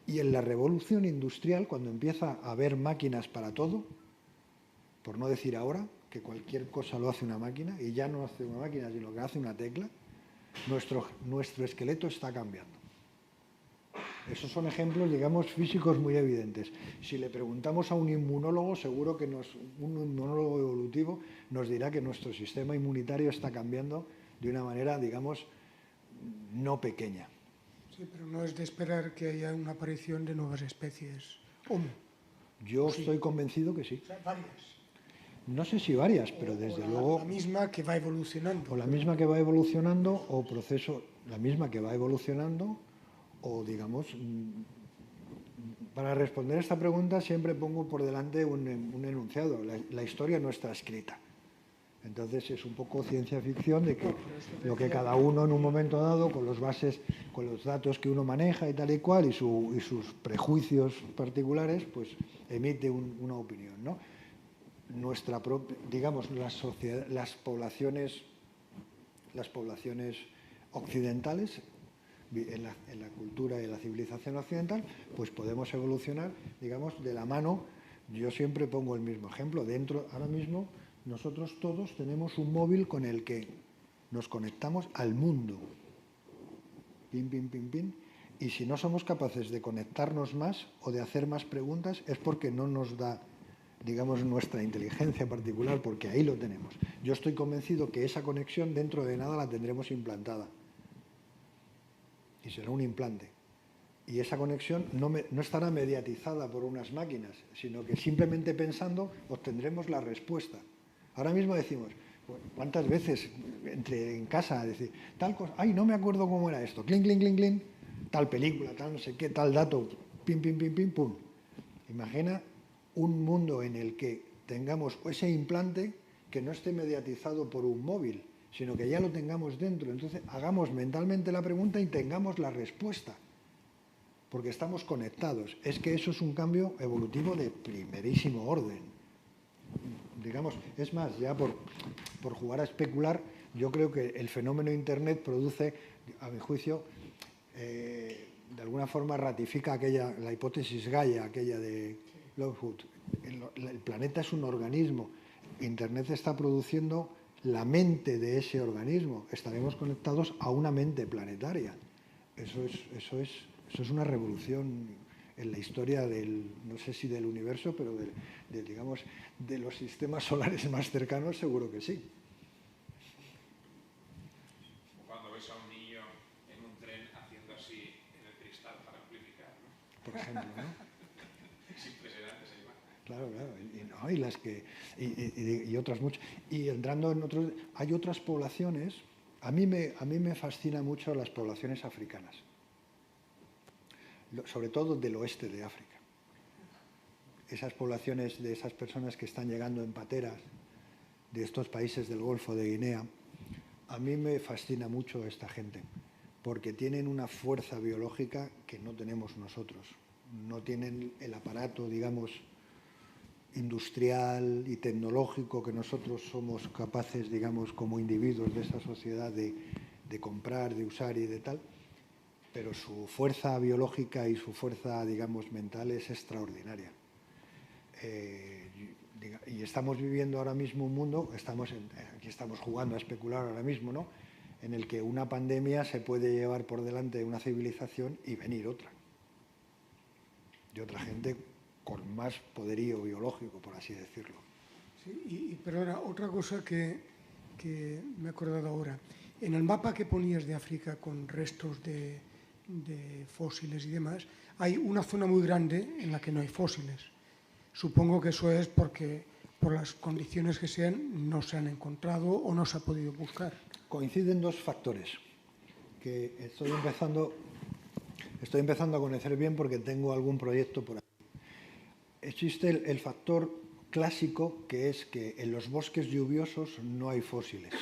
Y en la revolución industrial, cuando empieza a haber máquinas para todo, por no decir ahora, que cualquier cosa lo hace una máquina, y ya no hace una máquina, sino que hace una tecla, nuestro esqueleto está cambiando. Esos son ejemplos, digamos, físicos muy evidentes. Si le preguntamos a un inmunólogo, seguro que un inmunólogo evolutivo nos dirá que nuestro sistema inmunitario está cambiando de una manera, digamos, no pequeña. Sí, pero no es de esperar que haya una aparición de nuevas especies. Yo estoy convencido que sí. O sea, varias. No sé si varias, pero desde luego... La misma que va evolucionando. O la misma que va evolucionando, la misma que va evolucionando, o digamos, para responder esta pregunta siempre pongo por delante un enunciado. La historia no está escrita. Entonces es un poco ciencia ficción de que lo que cada uno en un momento dado, con los datos que uno maneja y tal y cual, y sus prejuicios particulares, pues emite una opinión, ¿no? Digamos, las poblaciones occidentales, en la cultura y la civilización occidental, pues podemos evolucionar, digamos, de la mano. Yo siempre pongo el mismo ejemplo. Ahora mismo, nosotros todos tenemos un móvil con el que nos conectamos al mundo. Pin, pin, pin, pin. Y si no somos capaces de conectarnos más o de hacer más preguntas, es porque no nos da, digamos, nuestra inteligencia particular, porque ahí lo tenemos. Yo estoy convencido que esa conexión dentro de nada la tendremos implantada. Y será un implante. Y esa conexión no estará mediatizada por unas máquinas, sino que simplemente pensando obtendremos la respuesta. Ahora mismo decimos, ¿cuántas veces en casa decir, tal cosa, ay, no me acuerdo cómo era esto, clink, clink, clink, clink, tal película, tal no sé qué, tal dato, pim, pim, pim, pim, pum. Imagina un mundo en el que tengamos ese implante que no esté mediatizado por un móvil, sino que ya lo tengamos dentro. Entonces hagamos mentalmente la pregunta y tengamos la respuesta, porque estamos conectados. Es que eso es un cambio evolutivo de primerísimo orden. Digamos, es más, ya por jugar a especular, yo creo que el fenómeno Internet produce, a mi juicio, de alguna forma ratifica la hipótesis Gaia, aquella de Lovejood. El planeta es un organismo. Internet está produciendo la mente de ese organismo. Estaremos conectados a una mente planetaria. Eso es una revolución en la historia no sé si del universo, pero digamos, de los sistemas solares más cercanos, seguro que sí. Cuando ves a un niño en un tren haciendo así en el cristal para amplificar, ¿no? Por ejemplo, ¿no? Es impresionante esa imagen. Claro. Y otras muchas. Y entrando en hay otras poblaciones A mí me fascinan mucho las poblaciones africanas, sobre todo del oeste de África. Esas poblaciones de esas personas que están llegando en pateras de estos países del Golfo de Guinea, a mí me fascina mucho esta gente, porque tienen una fuerza biológica que no tenemos nosotros. No tienen el aparato, digamos, industrial y tecnológico que nosotros somos capaces, digamos, como individuos de esa sociedad de comprar, de usar y de tal, pero su fuerza biológica y su fuerza, digamos, mental es extraordinaria. Y estamos viviendo ahora mismo un mundo, aquí estamos jugando a especular ahora mismo, ¿no?, en el que una pandemia se puede llevar por delante una civilización y venir otra, de otra gente con más poderío biológico, por así decirlo. Sí, perdona, otra cosa que me he acordado ahora. En el mapa que ponías de África con restos de fósiles y demás, hay una zona muy grande en la que no hay fósiles. Supongo que eso es porque por las condiciones que sean no se han encontrado o no se ha podido buscar. Coinciden dos factores que estoy empezando a conocer bien porque tengo algún proyecto por ahí. Existe el factor clásico, que es que en los bosques lluviosos no hay fósiles.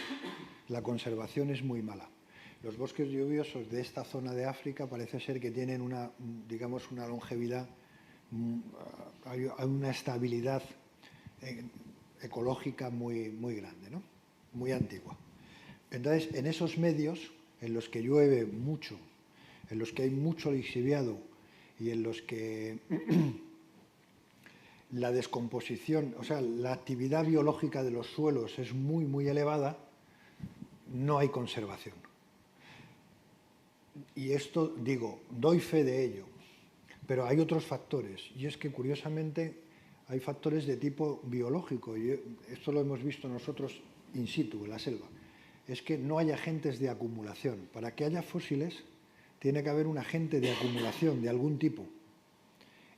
La conservación es muy mala. Los bosques lluviosos de esta zona de África parece ser que tienen una longevidad, hay una estabilidad ecológica muy grande, ¿no?, muy antigua. Entonces, en esos medios en los que llueve mucho, en los que hay mucho lixiviado y en los que la descomposición, o sea, la actividad biológica de los suelos es muy elevada, no hay conservación. Y esto, digo, doy fe de ello, pero hay otros factores, y es que curiosamente hay factores de tipo biológico, y esto lo hemos visto nosotros in situ, en la selva, es que no hay agentes de acumulación. Para que haya fósiles tiene que haber un agente de acumulación de algún tipo.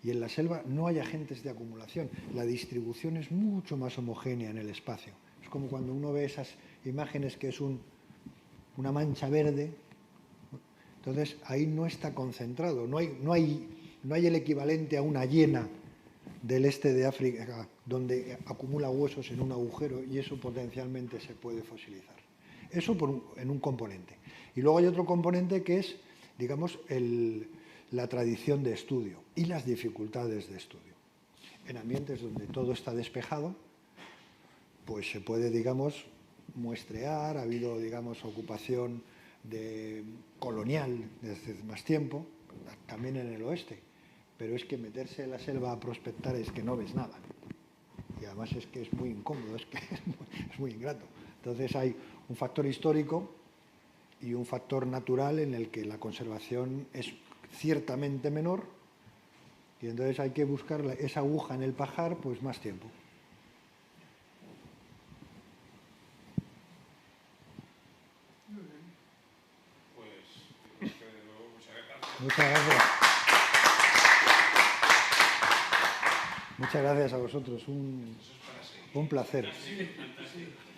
Y en la selva no hay agentes de acumulación. La distribución es mucho más homogénea en el espacio. Es como cuando uno ve esas imágenes que es una mancha verde. Entonces, ahí no está concentrado. No hay el equivalente a una hiena del este de África donde acumula huesos en un agujero y eso potencialmente se puede fosilizar. Eso en un componente. Y luego hay otro componente que es, digamos, la tradición de estudio y las dificultades de estudio. En ambientes donde todo está despejado, pues se puede, digamos, muestrear, ha habido, digamos, ocupación colonial desde más tiempo, también en el oeste, pero es que meterse en la selva a prospectar es que no ves nada. Y además es que es muy incómodo, es que es muy ingrato. Entonces hay un factor histórico y un factor natural en el que la conservación es ciertamente menor y entonces hay que buscar esa aguja en el pajar pues más tiempo. Pues, de nuevo, muchas gracias. Muchas gracias. Muchas gracias a vosotros, un placer. Sí, fantástico.